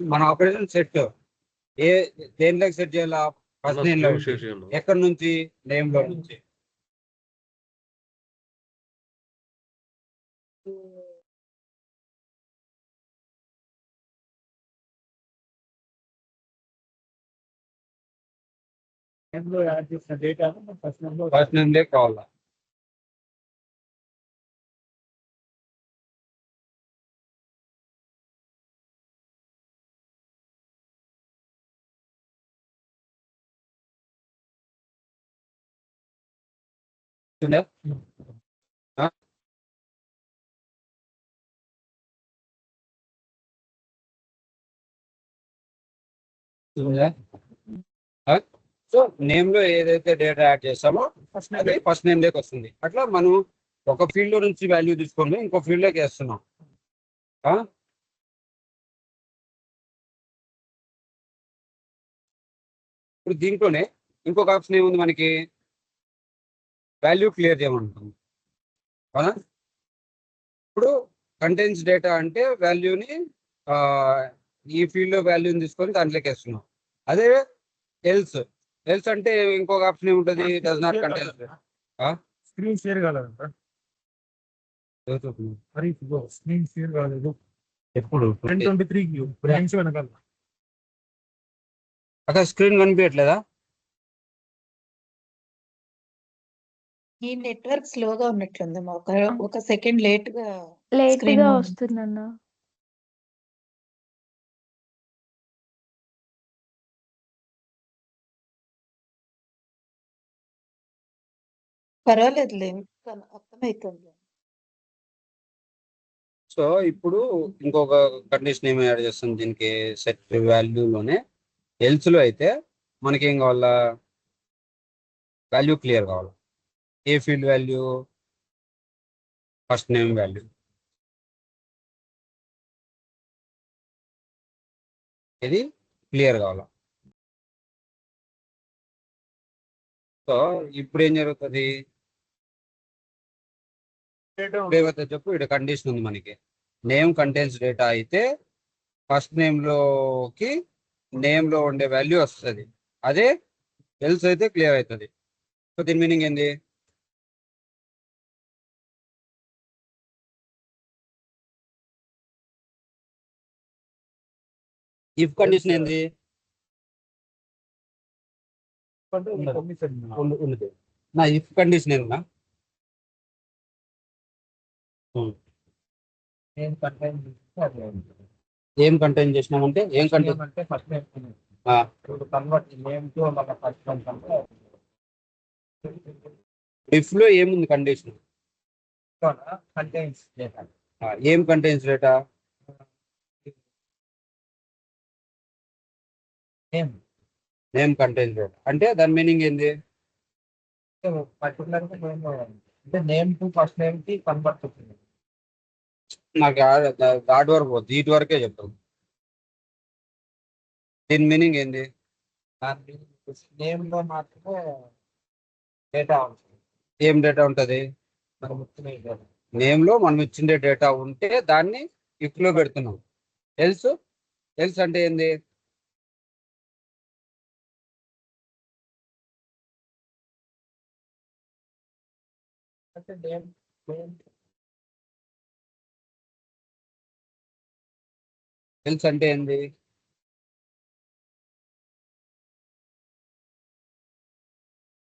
మన ఆపరేషన్ సెట్. ఏ దేంట్లోకి సెట్ చేయాలా? ఫస్ట్ నేమ్ లో ఎక్కడి నుంచి? నేమ్ లో నుంచి. యాడ్ చేసిన డేటా ఫస్ట్ నేమ్ లే కావాలా? ఆ? సో నేమ్ లో ఏదైతే డేటా యాడ్ చేస్తామో అది ఫస్ట్ నేమ్ లోకి వస్తుంది. అట్లా మనం ఒక ఫీల్డ్ లో నుంచి వాల్యూ తీసుకొని ఇంకో ఫీల్డ్ లోకి వేస్తున్నాం. ఆ? ఇప్పుడు దీంట్లోనే ఇంకొక ఆప్షన్ ఏముంది మనకి? వాల్యూ క్లియర్ చేయమంటుంది. అవునా? ఇప్పుడు కంటెంట్స్ డేటా అంటే వాల్యూని ఈ ఫీల్డ్ లో వాల్యూని తీసుకొని దాంట్లోకి వేస్తున్నాం. అదే ఎల్స్ ఎల్స్ అంటే ఇంకొక ఆప్షన్ ఏముంటుంది? Does not contents. Screen share కాలేదంట. మరి స్క్రీన్ షేర్ కాలేదు ఎప్పుడు 1023 బ్రాంచ్ వెనకాల అక్కడ స్క్రీన్ కనిపించట్లేదా? ఈ నెట్వర్క్ స్లోగా ఉన్నట్లుంది. ఒక సెకండ్ లేట్ గా లేట్ స్క్రీన్ గా వస్తుందన్న. పర్వాలేదులే, అర్థమవుతుంది. సో ఇప్పుడు ఇంకొక కండిషన్ ఏమి యాడ్ చేస్తుంది దీనికి? సెట్ వాల్యూలోనే ఎల్స్ లో అయితే మనకి ఏం కావాలా? వాల్యూ క్లియర్ కావాలి. ఏ field value? First name value. ఇది క్లియర్ కావాలి. సో ఇప్పుడు ఏం జరుగుతుంది? ఏమైతే చెప్పు, ఇక్కడ కండిషన్ ఉంది మనకి. నేమ్ కంటెంట్స్ డేటా అయితే ఫస్ట్ నేమ్ లోకి నేమ్ లో ఉండే వాల్యూ వస్తుంది. అదే ఎల్స్ అయితే క్లియర్ అవుతుంది. సో దీని మీనింగ్ ఏంది? ఇఫ్ కండిషన్ ఏంది? ఉన్నది. నా ఇఫ్ కండిషన్ ఏందా? ఏం కంటైన్ చేసినామంటే ఏం కంటైన్ అంటే first convert name to first if లో ఏముంది కండిషన్? కంటైన్స్ డేటా ఏం contains data? Name name contains data అంటే దాని మీనింగ్ ఏంది? పర్టికులర్ గా నేమ్ అంటే నేమ్ టు ఫస్ట్ నేమ్ కి కన్వర్ట్ అవుతుంది. నాకు దాటి వరకు పోతుంది, ఇటు వరకే చెప్తాను. దీని మీనింగ్ ఏంది? నేమ్ లో మాత్రమే డేటా ఉంటుంది. ఏం డేటా ఉంటది? మనం ఇచ్చిన డేటా నేమ్ లో మనం ఇచ్చిన డేటా ఉంటే దాన్ని ఇఫ్ లో పెడుతున్నాం. ఎల్స్ ఎల్స్ అంటే ఏంది? అంటే నేమ్ ఎల్స్ అంటే ఏంది?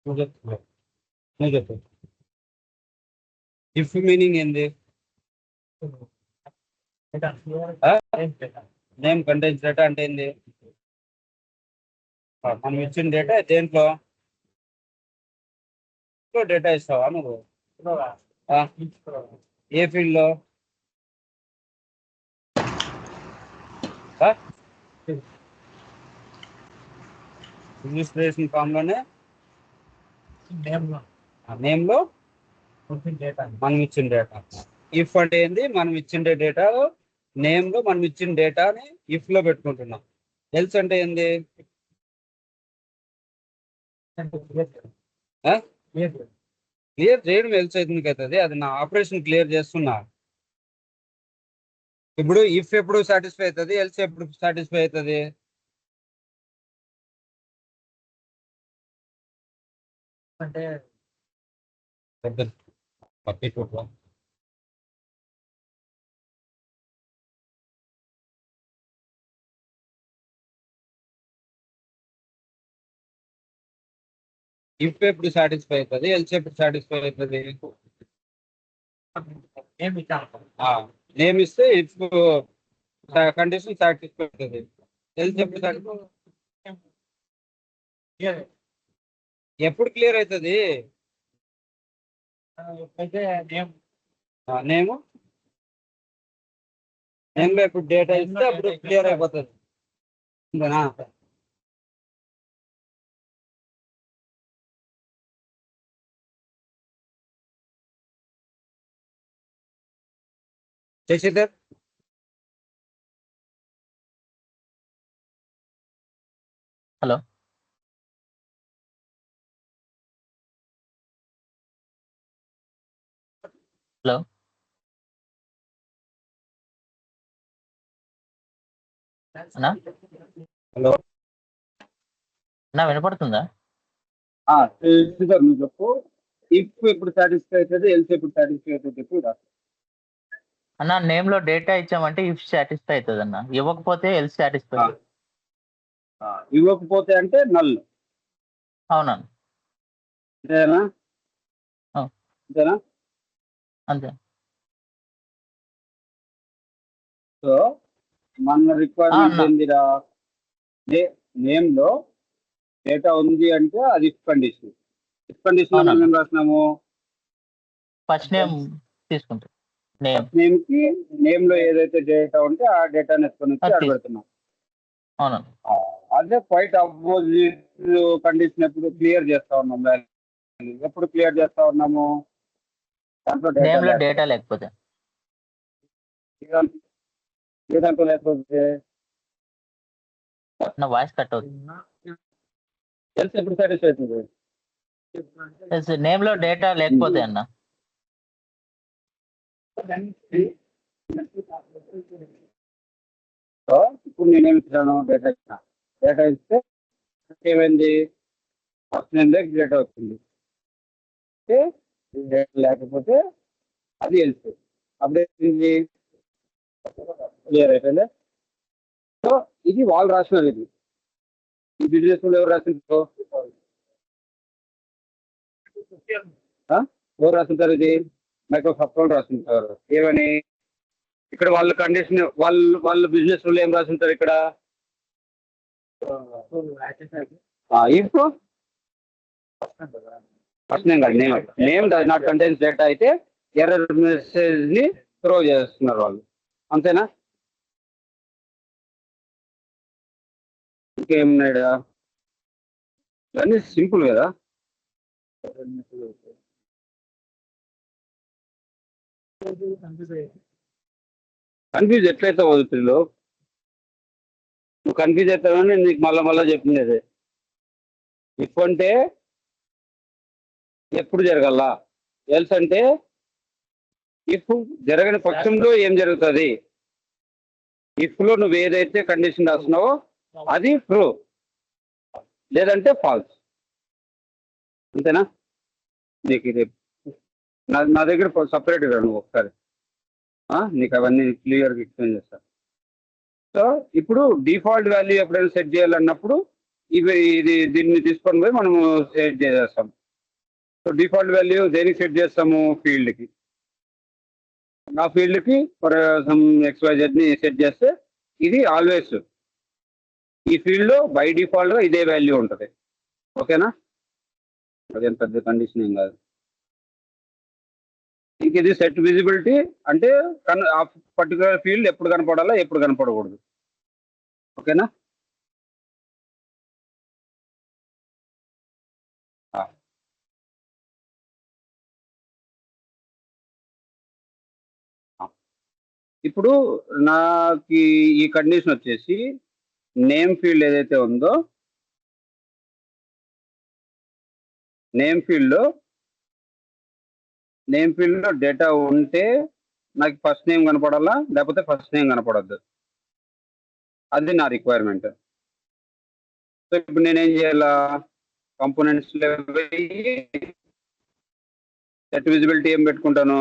నువ్వు చెప్పు. ఇఫ్ మీనింగ్ ఏంది? నేమ్ కంటెంట్స్ డేటా అంటే ఏంది? మనం ఇచ్చిన డేటా దేంట్లో డేటా ఇస్తావా నువ్వు? ఏ ఫీల్డ్ లో? రిజిస్ట్రేషన్ ఫామ్ లోనే నేమ్ లో డేటా మనం ఇచ్చిన డేటా. ఇఫ్ అంటే ఏంది? మనం ఇచ్చిన డేటా నేమ్ లో మనం ఇచ్చిన డేటాని ఇఫ్ లో పెట్టుకుంటున్నాం. ఎల్స్ అంటే ఏంది? క్లియర్ చేయడం ఎల్స్ ఎందుకు అవుతుంది? అది నా ఆపరేషన్ క్లియర్ చేస్తున్నా. ఇప్పుడు ఇఫ్ ఎప్పుడు సాటిస్ఫై అవుతుంది, ఎల్స్ ఎప్పుడు సాటిస్ఫై అవుతుంది? అంటే ఇఫ్ ఎప్పుడు సాటిస్ఫై అవుతుంది, ఎల్స్ ఎప్పుడు సాటిస్ఫై అవుతుంది? ఏమి ఇచ్చాను నేమ్ ఇస్తే ఇఫ్ కండిషన్ సాటిస్ఫై అవుతుంది, ఎల్స్ ఎప్పుడు satisfy- ఎప్పుడు క్లియర్ అవుతుంది? అయితే నేమ్ నేమ్ నేమ్ లో ఇప్పుడు డేటా ఇస్తే అప్పుడు క్లియర్ అయిపోతుంది. అంతేనా? శశిధర్, హలో హలో అన్నా హలో. అన్నా వినపడుతుందా? శశిధర్ నువ్వు చెప్పు. ఇఫ్ ఎప్పుడు సాటిస్ఫై అవుతుంది, ఎల్స్ ఎప్పుడు సాటిస్ఫై అవుతుంది చెప్పు. అన్నా నేమ్ లో డేటా ఇచ్చామంటే ఇఫ్ సాటిస్ఫై అవుతుంది అన్న, ఇవ్వకపోతే ఎల్స్ సాటిస్ఫై. ఇవ్వకపోతే అంటే నల్. అవునా? అంతేనా? ఆ. అంతేనా? అంతే. సో మన రిక్వైర్మెంట్ అన్న. ఏందిరా? నేమ్ లో డేటా ఉంది అంటే అది ఇఫ్ కండిషన్. ఇఫ్ కండిషన్ లో మనం అవునన్నా. ఏం రాసినాము? ఫస్ట్ నేమ్ తీసుకుంటాం. నేమ్. నేమ్ కి నేమ్ లో ఏదైతే డేటా ఉంటే ఆ డేటాని ఎత్తుకొని వచ్చి అది ఆడ పెడుతున్నాం. అవునా? అదే క్వైట్ అపోజిట్ కండిషన్ ఎప్పుడు క్లియర్ చేస్తా ఉన్నాం. ఎప్పుడు క్లియర్ చేస్తా ఉన్నాము? దాంట్లో నేమ్ లో డేటా డేటా లేకపోతే. ఏ దాంట్లో లేకపోతే నా వాయిస్ కట్ అవుతుంది. ఎల్స్ ఎప్పుడు సాటిస్ఫై అవుతుంది? నేమ్ లో డేటా లేకపోతే అన్న. సో ఇప్పుడు నేనేమి ఇచ్చాను? డేటా ఇచ్చిన. డేటా ఇస్తే ఏమైంది? ఫస్ట్ నేమ్ దగ్గర డేటా వచ్చింది. డేటా లేకపోతే అది ఎల్స్. అప్పుడేంది? క్లియర్ అయిపోయింది. సో ఇది వాళ్ళు రాసినారు. ఇది ఈ బిజినెస్ ఎవరు రాసింటారు? ఎవరు రాసింటారు? ఇది మైక్రోసాఫ్ట్ వాళ్ళు రాసింటారు. ఏమని? ఇక్కడ వాళ్ళ కండిషన్ వాళ్ళు బిజినెస్ రూల్ ఏం రాసింటారు ఇక్కడ? ఇప్పుడు ఫస్ట్ నేమ్ కాదు, name does not contains data అయితే ఎర్రర్ మెసేజ్ ని త్రో చేస్తున్నారు వాళ్ళు. అంతేనా? ఇంకేమున్నాడు? అన్నీ సింపుల్ కదా. కన్ఫ్యూజ్ ఎట్లయితే వదులుతుందో నువ్వు కన్ఫ్యూజ్ అవుతావని నీకు మళ్ళా చెప్పింది అదే. ఇఫ్ అంటే ఎప్పుడు జరగాల, ఎల్స్ అంటే ఇఫ్ జరగని పక్షంలో ఏం జరుగుతుంది. ఇఫ్ లో నువ్వు ఏదైతే కండిషన్ రాస్తున్నావో అది ట్రూ, లేదంటే ఫాల్స్. అంతేనా? నీకు ఇది నా దగ్గర సపరేట్గా నువ్వు ఒకసారి నీకు అవన్నీ క్లియర్గా ఎక్స్ప్లెయిన్ చేస్తా. సో ఇప్పుడు డిఫాల్ట్ వాల్యూ ఎప్పుడైనా సెట్ చేయాలన్నప్పుడు దీన్ని తీసుకొని పోయి మనము సెట్ చేసేస్తాం. సో డిఫాల్ట్ వాల్యూ దేనికి సెట్ చేస్తాము? ఫీల్డ్కి. ఆ ఫీల్డ్కి ఫర్ సమ్ XYZ ని సెట్ చేస్తే ఇది ఆల్వేస్ ఈ ఫీల్డ్లో బై డిఫాల్ట్గా ఇదే వాల్యూ ఉంటుంది. ఓకేనా? అదేం పెద్ద కండిషన్ ఏం కాదు. ఇంక ఇది సెట్ విజిబిలిటీ అంటే ఆ పర్టికులర్ ఫీల్డ్ ఎప్పుడు కనపడాలా, ఎప్పుడు కనపడకూడదు. ఓకేనా? ఇప్పుడు నాకు ఈ కండిషన్ వచ్చేసి నేమ్ ఫీల్డ్ ఏదైతే ఉందో నేమ్ ఫీల్డ్లో డేటా ఉంటే నాకు ఫస్ట్ నేమ్ కనపడాలా, లేకపోతే ఫస్ట్ నేమ్ కనపడద్దు. అది నా రిక్వైర్మెంట్. సో ఇప్పుడు నేనేం చేయాలా? కాంపోనెంట్స్ సెట్ విజిబిలిటీ ఏం పెట్టుకుంటాను,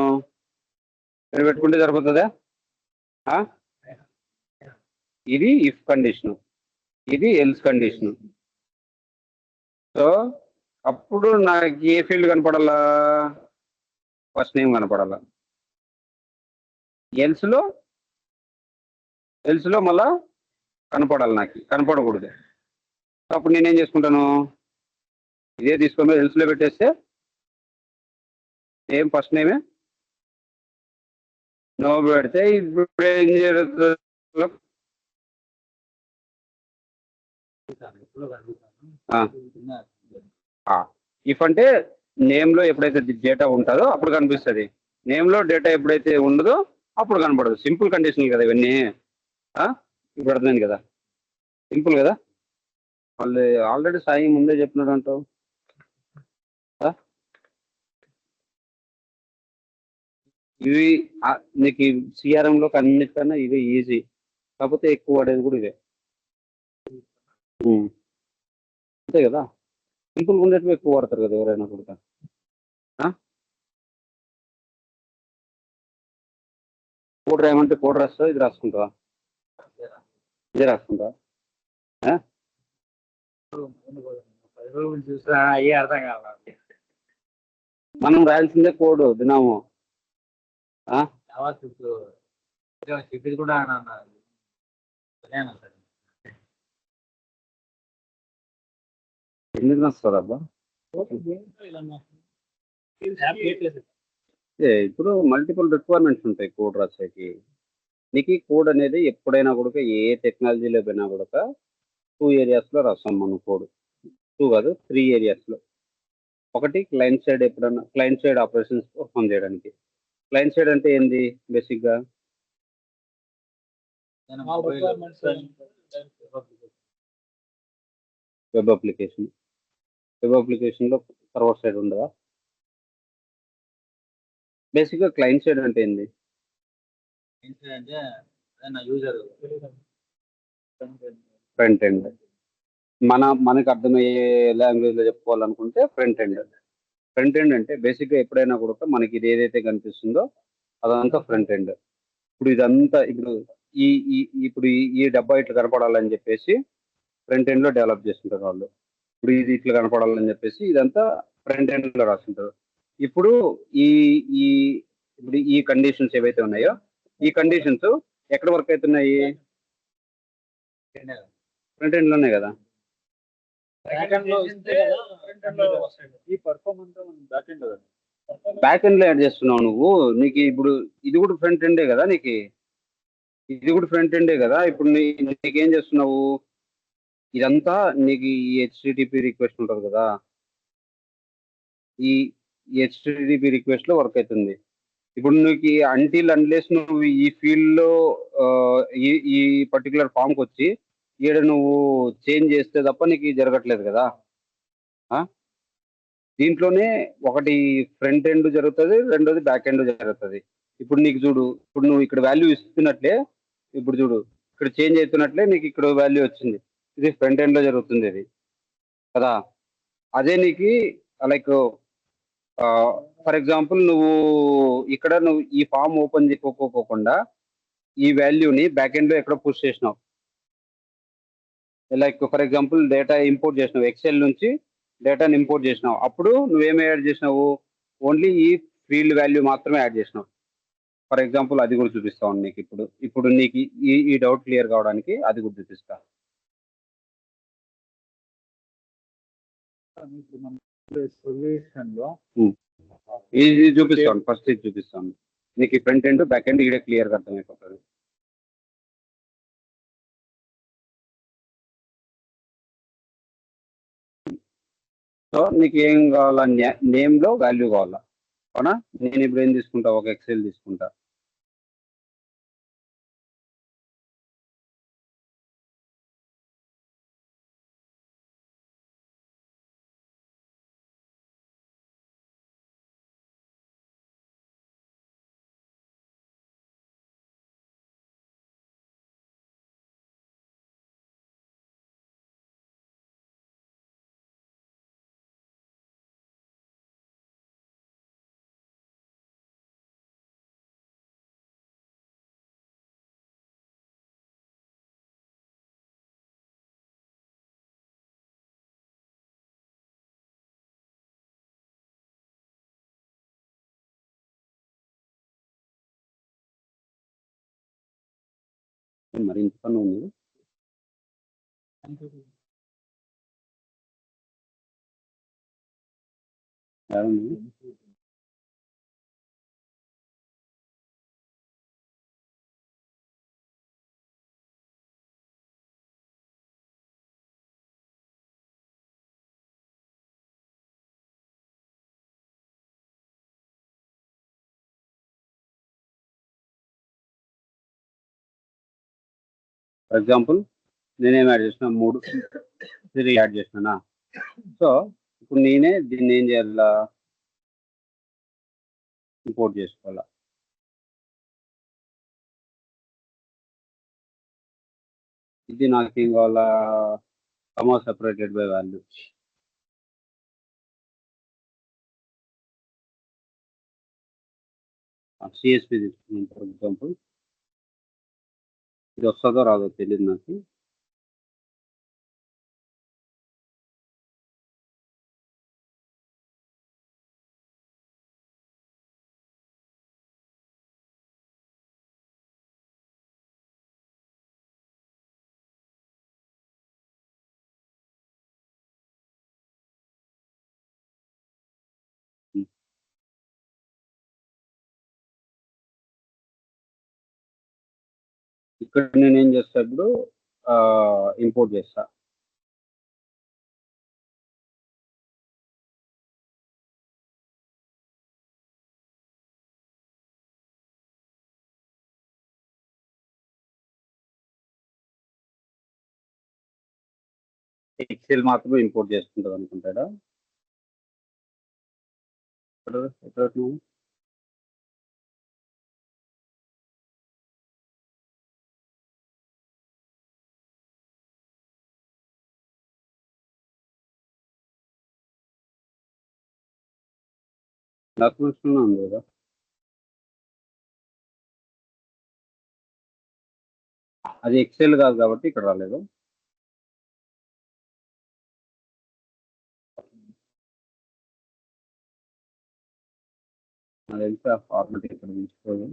మీరు పెట్టుకుంటే సరిపోతుందా? ఇది ఇఫ్ కండిషన్, ఇది ఎల్స్ కండిషన్. సో అప్పుడు నాకు ఏ ఫీల్డ్ కనపడాలా? ఫస్ట్ నేమ్ కనపడాలా. ఎల్స్లో మళ్ళా కనపడాలి, నాకు కనపడకూడదు. అప్పుడు నేనేం చేసుకుంటాను, ఇదే తీసుకొని ఎల్స్లో పెట్టేస్తే ఏం ఫస్ట్ నేమే నో పెడితే ఇప్పుడు ఏం జరుగుతుంది? ఇఫ్ అంటే నేమ్లో ఎప్పుడైతే డేటా ఉంటుందో అప్పుడు కనిపిస్తుంది, నేమ్లో డేటా ఎప్పుడైతే ఉండదో అప్పుడు కనపడదు. సింపుల్ కండిషన్ కదా ఇవన్నీ. ఇప్పుడు అర్థమైంది కదా, సింపుల్ కదా. వాళ్ళు ఆల్రెడీ సాయి ముందే చెప్పినాడు అంటావు. ఇవి నీకు సిఆర్ఎంలో అన్నిటికన్నా ఇవే ఈజీ, కాకపోతే ఎక్కువ వాడేది కూడా ఇవే. అంతే కదా, సింపుల్ ఉండేటివి ఎక్కువ వాడతారు కదా ఎవరైనా కూడా. కోడ్ రాయమంటే కోడ్ రాస్తావు, ఇది రాసుకుంటావా? ఇదే రాసుకుంటావా? చూసా అయ్యే అర్థం కావాలి. మనం రాయాల్సిందే కోడ్ దినాము. చెప్పింది కూడా ఎందుకు నచ్చుతుంది అబ్బా? ఇప్పుడు మల్టిపుల్ రిక్వైర్మెంట్స్ ఉంటాయి కోడ్ రాసేకి. నీకు కోడ్ అనేది ఎప్పుడైనా కూడా ఏ టెక్నాలజీలో పోయినా కూడా 2 ఏరియాస్లో రాస్తాం మనం కోడ్. 2 కాదు 3 ఏరియాస్లో. ఒకటి క్లయింట్ సైడ్, ఎప్పుడన్నా క్లయింట్ సైడ్ ఆపరేషన్స్ పర్ఫామ్ చేయడానికి. క్లయింట్ సైడ్ అంటే ఏంది బేసిక్గా? Web application. వెబ్ అప్లికేషన్లో సర్వర్ సైడ్ ఉండదా? బేసిక్గా క్లయింట్ సైడ్ అంటే ఏంది? Front end. మనకు అర్థమయ్యే లాంగ్వేజ్లో చెప్పుకోవాలనుకుంటే ఫ్రంట్ ఎండ్. ఫ్రంట్ ఎండ్ అంటే బేసిక్గా ఎప్పుడైనా కూడా మనకి ఇది ఏదైతే కనిపిస్తుందో అదంతా ఫ్రంట్ ఎండ్. ఇప్పుడు ఇదంతా ఈ డబ్బా ఇట్లా కనపడాలని చెప్పేసి ఫ్రంట్ ఎండ్లో డెవలప్ చేస్తుంటారు వాళ్ళు. ఇప్పుడు ఇది ఇట్లా కనపడాలని చెప్పేసి ఇదంతా ఫ్రంట్ ఎండ్లో రాస్తుంటారు. ఇప్పుడు ఈ ఈ ఇప్పుడు ఈ కండిషన్స్ ఏవైతే ఉన్నాయో ఈ కండిషన్స్ ఎక్కడ వర్క్ అవుతున్నాయి? ఫ్రంట్ ఎండ్లోనే కదా. బ్యాక్ ఎండ్లో యాడ్ చేస్తున్నావు నువ్వు. నీకు ఇప్పుడు ఇది కూడా ఫ్రంట్ ఎండే కదా, ఇది కూడా ఫ్రంట్ ఎండే కదా. ఇప్పుడు నీకేం చేస్తున్నావు, ఇదంతా నీకు ఈ హెచ్టిటిపి రిక్వెస్ట్ ఉంటుంది కదా, ఈ హెచ్టిటిపి రిక్వెస్ట్లో వర్క్ అవుతుంది. ఇప్పుడు నీకు అన్లెస్ నువ్వు ఈ ఫీల్డ్లో ఈ పర్టికులర్ ఫామ్కి వచ్చి ఈడ నువ్వు చేంజ్ చేస్తే తప్ప నీకు జరగట్లేదు కదా. దీంట్లోనే ఒకటి ఫ్రంట్ ఎండ్ జరుగుతుంది, రెండోది బ్యాక్ ఎండ్ జరుగుతుంది. ఇప్పుడు నీకు చూడు, ఇప్పుడు నువ్వు ఇక్కడ వాల్యూ ఇస్తున్నట్లే, ఇప్పుడు చూడు ఇక్కడ చేంజ్ అవుతున్నట్లే నీకు ఇక్కడ వాల్యూ వచ్చింది. ఇది ఫ్రంట్ ఎండ్లో జరుగుతుంది ఇది కదా. అదే నీకు లైక్ ఫర్ ఎగ్జాంపుల్ నువ్వు ఇక్కడ నువ్వు ఈ ఫామ్ ఓపెన్ చేసుకోకోకుండా ఈ వాల్యూని బ్యాక్ ఎండ్లో ఎక్కడో పుష్ చేసినావు. Like for example data import చేసినావు, ఎక్సెల్ నుంచి డేటాని ఇంపోర్ట్ చేసినావు. అప్పుడు నువ్వేమి యాడ్ చేసినావు, ఓన్లీ ఈ ఫీల్డ్ వాల్యూ మాత్రమే యాడ్ చేసినావు. ఫర్ ఎగ్జాంపుల్ అది కూడా చూపిస్తాను నీకు. ఇప్పుడు నీకు ఈ డౌట్ క్లియర్ కావడానికి అది కూడా చూపిస్తా. సొల్యూషన్లో ఇది చూపిస్తాను, ఫస్ట్ ఇది చూపిస్తాను నీకు. ఫ్రంట్ ఎండ్ బ్యాక్ ఎండ్ ఈడే క్లియర్గా అర్థమైపోతుంది. సో నీకు ఏం కావాలా, నేమ్లో వాల్యూ కావాలా, అవునా? నేను ఇప్పుడు ఏం తీసుకుంటా, ఒక ఎక్సెల్ తీసుకుంటా. మరి ఇంతకన్నా ఉంది. ఏడుంది? ఫర్ ఎగ్జాంపుల్ నేనేం యాడ్ చేసిన 3 యాడ్ చేసినా. సో ఇప్పుడు నేనే దీన్ని ఏం చేయాలా, ఇంపోర్ట్ చేసుకోవాలా. ఇది నాకు ఏం కావాలా, కమా సెపరేటెడ్ బై వాల్యూ. సిఎస్పి తీసుకున్నాను ఫర్ ఎగ్జాంపుల్. ఇది వస్తుందో రాదో తెలియదు నాకు. ఇక్కడ నేను ఏం చేస్తా, ఇప్పుడు ఇంపోర్ట్ చేస్తా. ఎక్సెల్ మాత్రమే ఇంపోర్ట్ చేసుకుంటుంది అనుకుంటాడా. ఎక్కడ నువ్వు డాక్యుమెంట్స్ ఉంది కదా. అది ఎక్సెల్ కాదు కాబట్టి ఇక్కడ రాలేదు. అది ఎంత ఫార్మాట్ ఇక్కడ తీసుకోదు.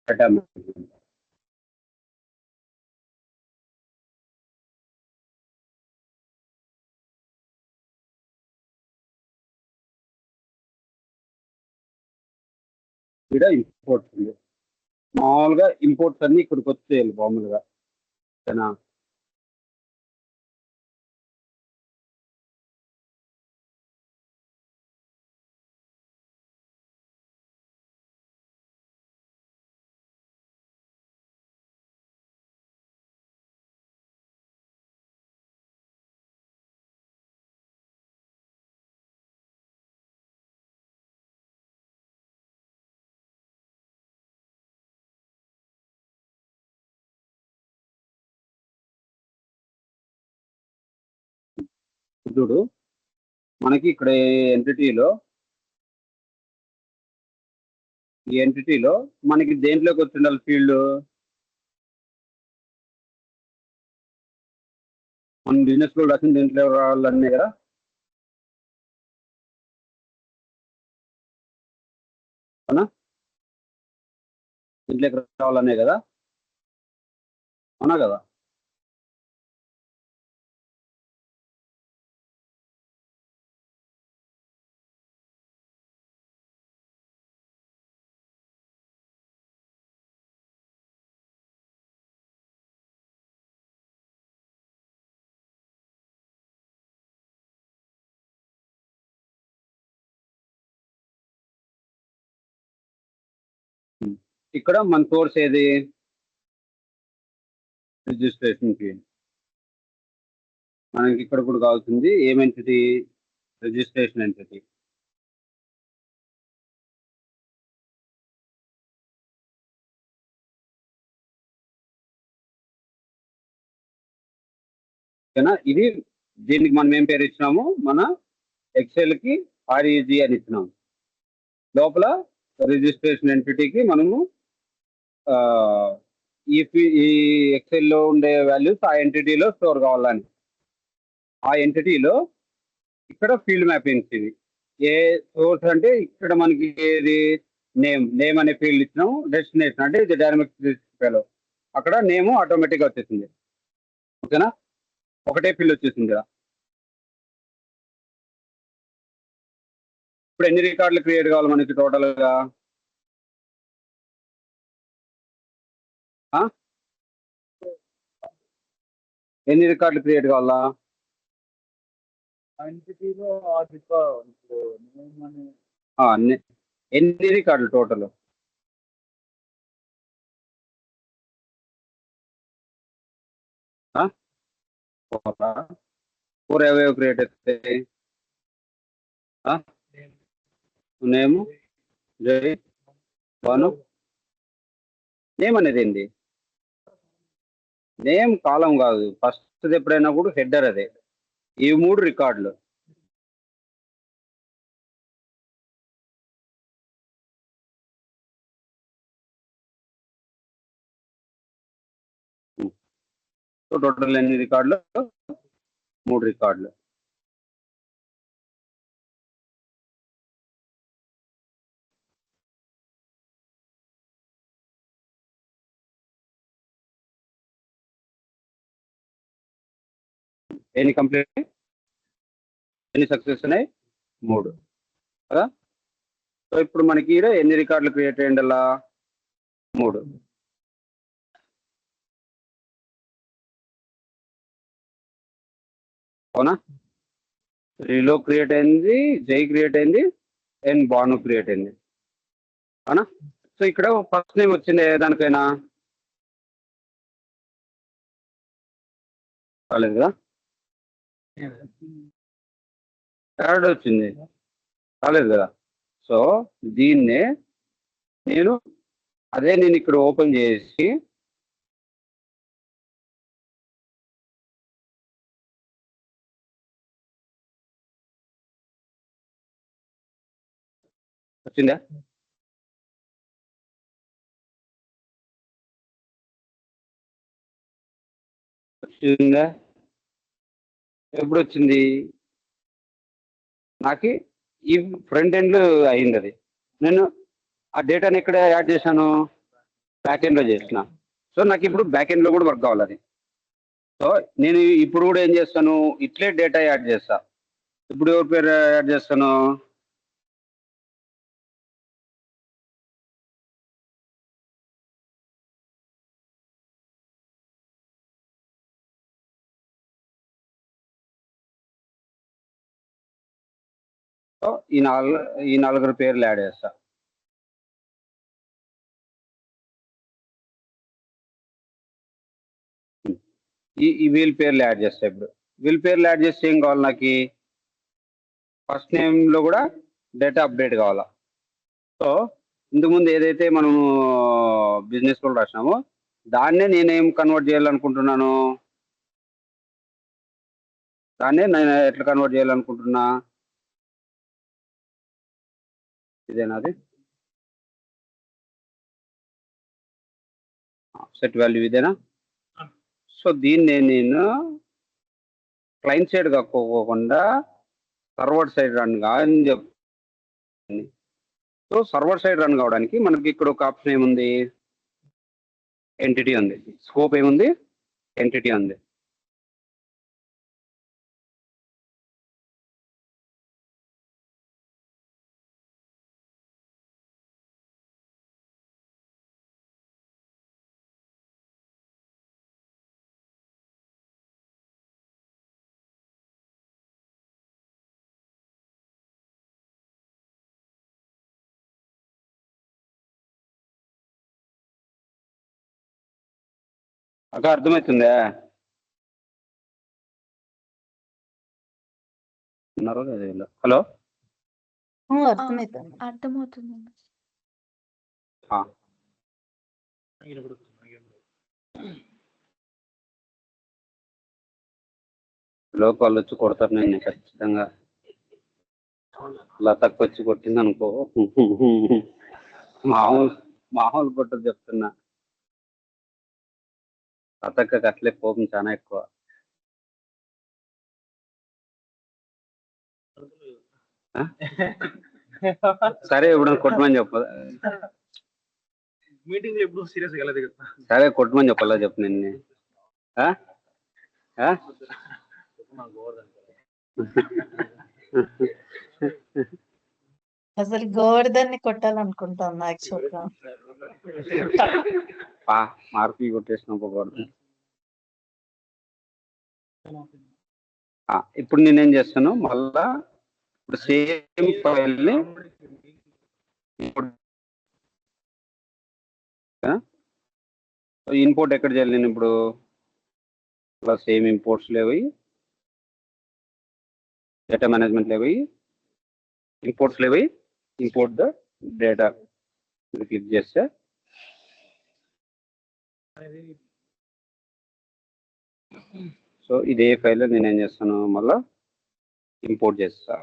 Data management. ఇక్కడ ఇంపోర్ట్స్ ఉంది. మామూలుగా ఇంపోర్ట్స్ అన్ని ఇక్కడికి వచ్చేయాలి మామూలుగా. ఓకేనా. చూడు, మనకి ఇక్కడ ఈ ఎంటిటీలో మనకి దేంట్లోకి వచ్చిండాలి ఫీల్డ్, మన బిజినెస్ లో రాసిన దేంట్లో రావాలన్నీ కదా. అవునా, దీంట్లోకి రావాలనే కదా. అవునా కదా. ఇక్కడ మన సోర్స్ ఏది, రిజిస్ట్రేషన్ కి. మనకి ఇక్కడ కూడా కావాల్సింది ఏం ఎంటిటీ, రిజిస్ట్రేషన్ ఎంటిటీ. ఓకేనా? ఇది దీనికి మనం ఏం పేరు ఇచ్చినాము, మన ఎక్సెల్కి ఆర్ఈజీ అని ఇచ్చినాము. లోపల రిజిస్ట్రేషన్ ఎంటిటీకి మనము ఈ ఎక్సెల్లో ఉండే వాల్యూస్ ఆ ఎంటిటీలో స్టోర్ కావాలని, ఆ ఎంటిటీలో ఇక్కడ ఫీల్డ్ మ్యాపింగ్స్ ఇవి. ఏ సోర్స్ అంటే ఇక్కడ మనకి ఏది నేమ్ అనే ఫీల్డ్ ఇచ్చినాము. డెస్టినేషన్ అంటే ఇది డైనమిక్స్ అక్కడ నేమ్ ఆటోమేటిక్గా వచ్చేసింది. ఓకేనా? ఒకటే ఫీల్డ్ వచ్చేసింది కదా. ఇప్పుడు ఎన్ని రికార్డులు క్రియేట్ కావాలి మనకి టోటల్గా? ఎన్ని రికార్డులు క్రియేట్ కావాలా? ఎంటిటీలో ఎన్ని రికార్డులు టోటల్? ఫోర్ ఏవేవి క్రియేట్ అవుతాయి? నేము, జై, భాను. నేమ్ అనేది ఏంటి? నేమ్ కాలం కాదు, ఫస్ట్ ఎప్పుడైనా కూడా హెడర్ అదే. ఈ 3 రికార్డులు. సో టోటల్ ఎన్ని రికార్డులు? 3 రికార్డులు. ఎన్ని కంప్లీట్, ఎన్ని సక్సెస్ ఉన్నాయి? 3 కదా. సో ఇప్పుడు మనకి ఎన్ని రికార్డులు క్రియేట్ అయ్యండి అలా? 3. అవునా? శ్రీలో క్రియేట్ అయింది, జై క్రియేట్ అయింది, అండ్ భాను క్రియేట్ అయింది. అవునా? సో ఇక్కడ ఫస్ట్ నేమ్ వచ్చింది దానికైనా కాలేదు కదా. థర్డ్ వచ్చింది కాలేదు కదా. సో దీన్నే నేను ఇక్కడ ఓపెన్ చేసి వచ్చిందా? వచ్చిందా? ఎప్పుడు వచ్చింది? నాకు ఈ ఫ్రంట్ ఎండ్ అయింది అది. నేను ఆ డేటాని ఎక్కడ యాడ్ చేశాను? బ్యాక్ ఎండ్లో చేసిన. సో నాకు ఇప్పుడు బ్యాక్ ఎండ్లో కూడా వర్క్ కావాలి అది. సో నేను ఇప్పుడు కూడా ఏం చేస్తాను, ఇట్లే డేటా యాడ్ చేస్తా. ఇప్పుడు ఎవరి పేరు యాడ్ చేస్తాను? సో ఈ నలుగురు పేర్లు యాడ్ చేస్తా. ఈ వీల్ పేర్లు యాడ్ చేస్తా. ఇప్పుడు వీల్ పేర్లు యాడ్ చేస్తే ఏం కావాలి నాకు? ఫస్ట్ నేమ్లో కూడా డేటా అప్డేట్ కావాలా. సో ఇంతకుముందు ఏదైతే మనము బిజినెస్ కూడా రాసినామో దాన్నే నేనేం కన్వర్ట్ చేయాలనుకుంటున్నాను? దాన్నే నేను ఎట్లా కన్వర్ట్ చేయాలనుకుంటున్నా? ఇదేనాది సెట్ వాల్యూ ఇదేనా? సో దీన్ని నేను క్లయింట్ సైడ్ కాకోకుండా సర్వర్ సైడ్ రన్ అని చెప్తుంది. సో సర్వర్ సైడ్ రన్ కావడానికి మనకి ఇక్కడ ఒక ఆప్షన్ ఏముంది? ఎంటిటీ ఉంది. స్కోప్ ఏముంది? ఎంటిటీ ఉంది. అక్క అర్థమవుతుందా? ఉన్నారో లేదో వీళ్ళు. హలో అర్థమవుతుంది. అర్థమవుతుంది. లోకి వాళ్ళు వచ్చి కొడతారు నేను ఖచ్చితంగా. లతకు వచ్చి కొట్టింది అనుకో మామూలు కొట్టదు చెప్తున్నా. లతక్కకి అట్లే కోపం చాలా ఎక్కువ. సరే ఇప్పుడు కొట్టమని చెప్ప. మీటింగ్ ఎప్పుడు సీరియస్ వెళ్ళదు కదా. సరే కొట్టమని చెప్పాలా చెప్పు నిన్ను. అసలు గోవర్ధన్ని కొట్టాలనుకుంటాను యాక్చువల్ గా. మార్పులు కొట్టేసిన గోవర్ధన్. ఇప్పుడు నేనేం చేస్తాను మళ్ళా ఇప్పుడు సేమ్ ఫైల్ ని ఇంపోర్ట్ ఎక్కడ చేయాలి నేను ఇప్పుడు? Same imports Levi, data management Levi, imports Levi, import the data click చేస్తే సో ఇదే ఫైల్ నేను ఏం చేస్తాను మళ్ళా ఇంపోర్ట్ చేస్తా.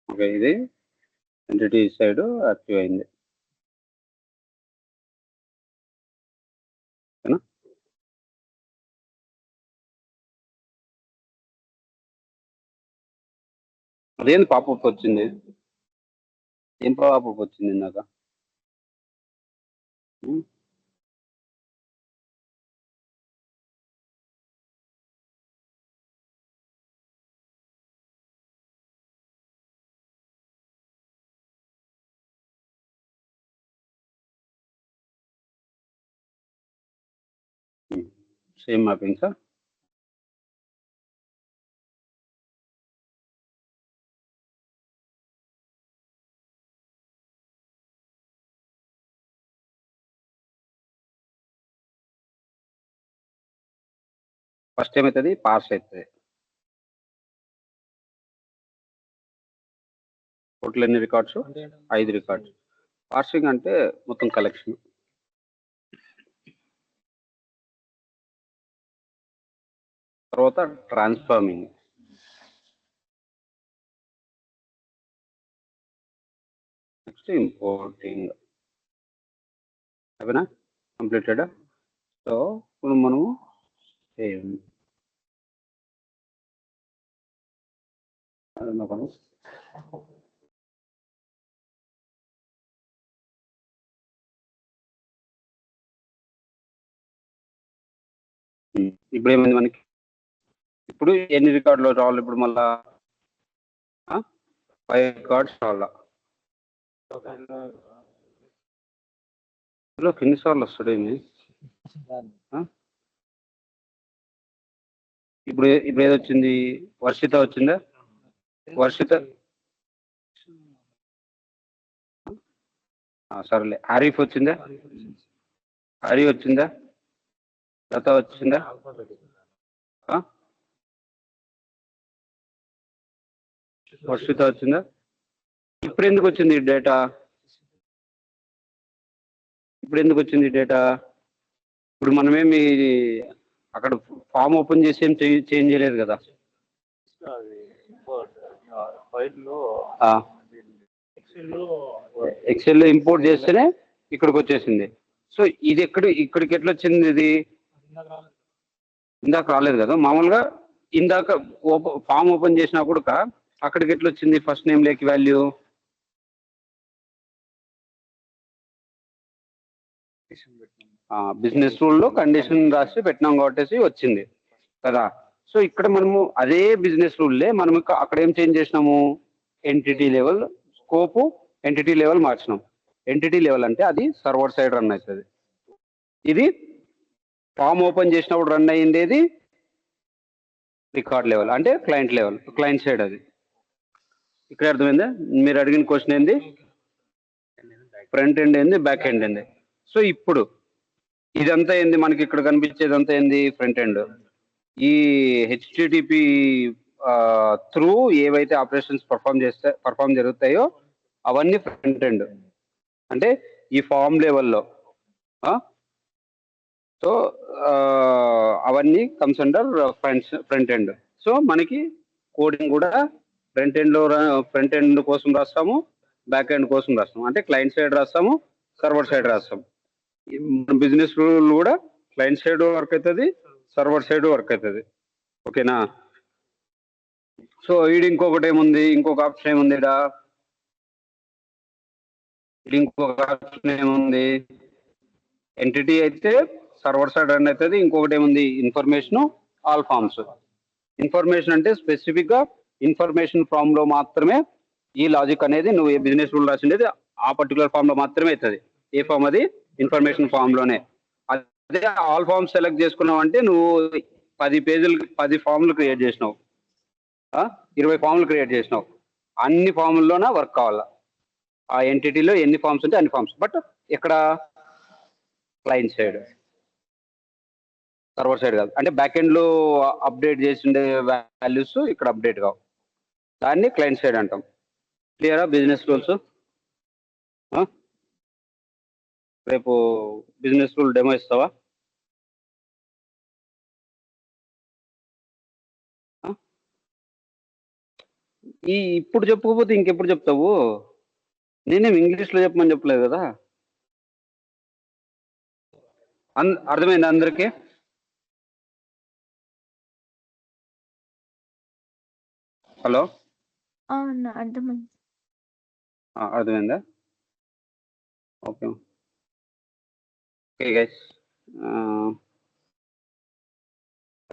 ఓకే, ఇది ఎంటిటీ సైడ్ యాక్టివ్ అయింది. అదేంది పాపప్ వచ్చింది? ఏం పాపప్ వచ్చింది ఇందాక? Same mapping sir. ఫస్ట్ ఏమవుతుంది? పార్స్ అవుతుంది. టోటల్ ఎన్ని రికార్డ్స్? 5 రికార్డ్స్. పార్సింగ్ అంటే మొత్తం కలెక్షన్. తర్వాత ట్రాన్స్ఫార్మింగ్. Next importing. అవేనా కంప్లీటెడ్? సో ఇప్పుడు మనము సేమ్ ఇప్పుడు ఏమైంది మనకి? ఇప్పుడు ఎన్ని రికార్డులు రావాలి? ఇప్పుడు మళ్ళా 5 రికార్డ్స్ రావాలా. ఎన్నిసార్లు వస్తాడేమి? ఇప్పుడు ఏది వచ్చింది? వర్షిత వచ్చిందా? వర్షిత సరేలే. ఆరిఫ్ వచ్చిందా? హరి వచ్చిందా? లత వచ్చిందా? వర్షిత వచ్చిందా? ఇప్పుడు ఎందుకు వచ్చింది డేటా? ఇప్పుడు ఎందుకు వచ్చింది డేటా? ఇప్పుడు మనమేమి అక్కడ ఫామ్ ఓపెన్ చేసి ఏం చేంజ్ చేయలేదు కదా. ఎక్సెల్ లో ఇంపోర్ట్ చేస్తేనే ఇక్కడికి వచ్చేసింది. సో ఇది ఇక్కడికి ఎట్లా వచ్చింది? ఇది ఇందాక రాలేదు కదా. మామూలుగా ఇందాక ఫామ్ ఓపెన్ చేసినా కూడా అక్కడికి ఎట్లా వచ్చింది? ఫస్ట్ నేమ్ లేకి వాల్యూ బిజినెస్ రూల్లో కండిషన్ రాసి పెట్టినాం కాబట్టి వచ్చింది కదా. సో ఇక్కడ మనము అదే బిజినెస్ రూల్లే మనం అక్కడ ఏం చేంజ్ చేసినాము? Entity level scope entity level మార్చినాం. ఎంటిటీ లెవెల్ అంటే అది సర్వర్ సైడ్ రన్ అవుతుంది. ఇది ఫామ్ ఓపెన్ చేసినప్పుడు రన్ అయ్యింది రికార్డ్ లెవెల్ అంటే క్లయింట్ లెవెల్, క్లయింట్ సైడ్. అది ఇక్కడ అర్థమైందా? మీరు అడిగిన క్వశ్చన్ ఏంది? ఫ్రంట్ ఎండ్ ఏంది, బ్యాక్ ఎండ్ ఏంది. సో ఇప్పుడు ఇదంతా ఏంది, మనకి ఇక్కడ కనిపించేదంతా ఏంది, ఫ్రంట్ ఎండ్. ఈ హెచ్టిటిపి త్రూ ఏవైతే ఆపరేషన్స్ పర్ఫామ్ జరుగుతాయో అవన్నీ ఫ్రంట్ ఎండ్. అంటే ఈ ఫామ్ లెవెల్లో. సో అవన్నీ comes under front end. So మనకి కోడింగ్ కూడా ఫ్రంట్ ఎండ్ కోసం రాస్తాము, బ్యాక్ ఎండ్ కోసం రాస్తాము. అంటే క్లయింట్ సైడ్ రాస్తాము, సర్వర్ సైడ్ రాస్తాము. బిజినెస్ రూల్ కూడా క్లయింట్ సైడ్ వర్క్ అవుతుంది, సర్వర్ సైడ్ వర్క్ అవుతుంది. ఓకేనా? సో ఇది ఇంకొకటి ఏముంది, ఇంకొక ఆప్షన్ ఏముంది ఇంకొక ఆప్షన్ ఏముంది, ఎంటిటీ అయితే సర్వర్ సైడ్ రన్ అవుతుంది. ఇంకొకటి ఏముంది, ఇన్ఫర్మేషన్ ఆల్ ఫామ్స్. ఇన్ఫర్మేషన్ అంటే స్పెసిఫిక్ గా ఇన్ఫర్మేషన్ ఫామ్ లో మాత్రమే ఈ లాజిక్ అనేది, నువ్వు ఏ బిజినెస్ రూల్ రాసిండేది ఆ పర్టికులర్ ఫామ్ లో మాత్రమే అవుతుంది. ఏ ఫామ్ అది, ఇన్ఫర్మేషన్ ఫామ్ లోనే. అదే ఆల్ ఫామ్స్ సెలెక్ట్ చేసుకున్నావు అంటే నువ్వు 10 ఫామ్లు క్రియేట్ చేసినావు, 20 ఫామ్లు క్రియేట్ చేసినావు. అన్ని ఫామ్ల్లోనే వర్క్ కావాలా. ఆ ఎంటిటీలో ఎన్ని ఫామ్స్ ఉంటే అన్ని ఫామ్స్. బట్ ఇక్కడ క్లయింట్ సైడ్, సర్వర్ సైడ్ కాదు. అంటే బ్యాక్ ఎండ్ లో అప్డేట్ చేసిండే వాల్యూస్ ఇక్కడ అప్డేట్ కావు. దాన్ని క్లయింట్ సైడ్ అంటాం. క్లియరా బిజినెస్ రూల్స్? రేపు బిజినెస్ రూల్ డెమో ఇస్తావా? ఇప్పుడు చెప్పకపోతే ఇంకెప్పుడు చెప్తావు? నేనేం ఇంగ్లీష్లో చెప్పమని చెప్పలేదు కదా. అర్థమైంది అందరికీ? హలో, అవునా, అర్థమైంది. అర్థమైందా? ఓకే ఓకే గైస్,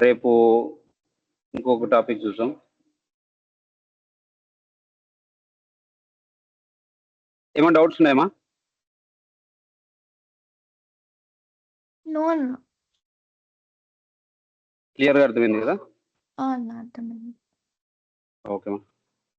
రేపు ఇంకొక టాపిక్ చూసాం. ఏమైనా డౌట్స్ ఉన్నాయమ్మా? నో అన్న. క్లియర్గా అర్థమైంది కదా? అన్న అర్థమైంది. ఓకే.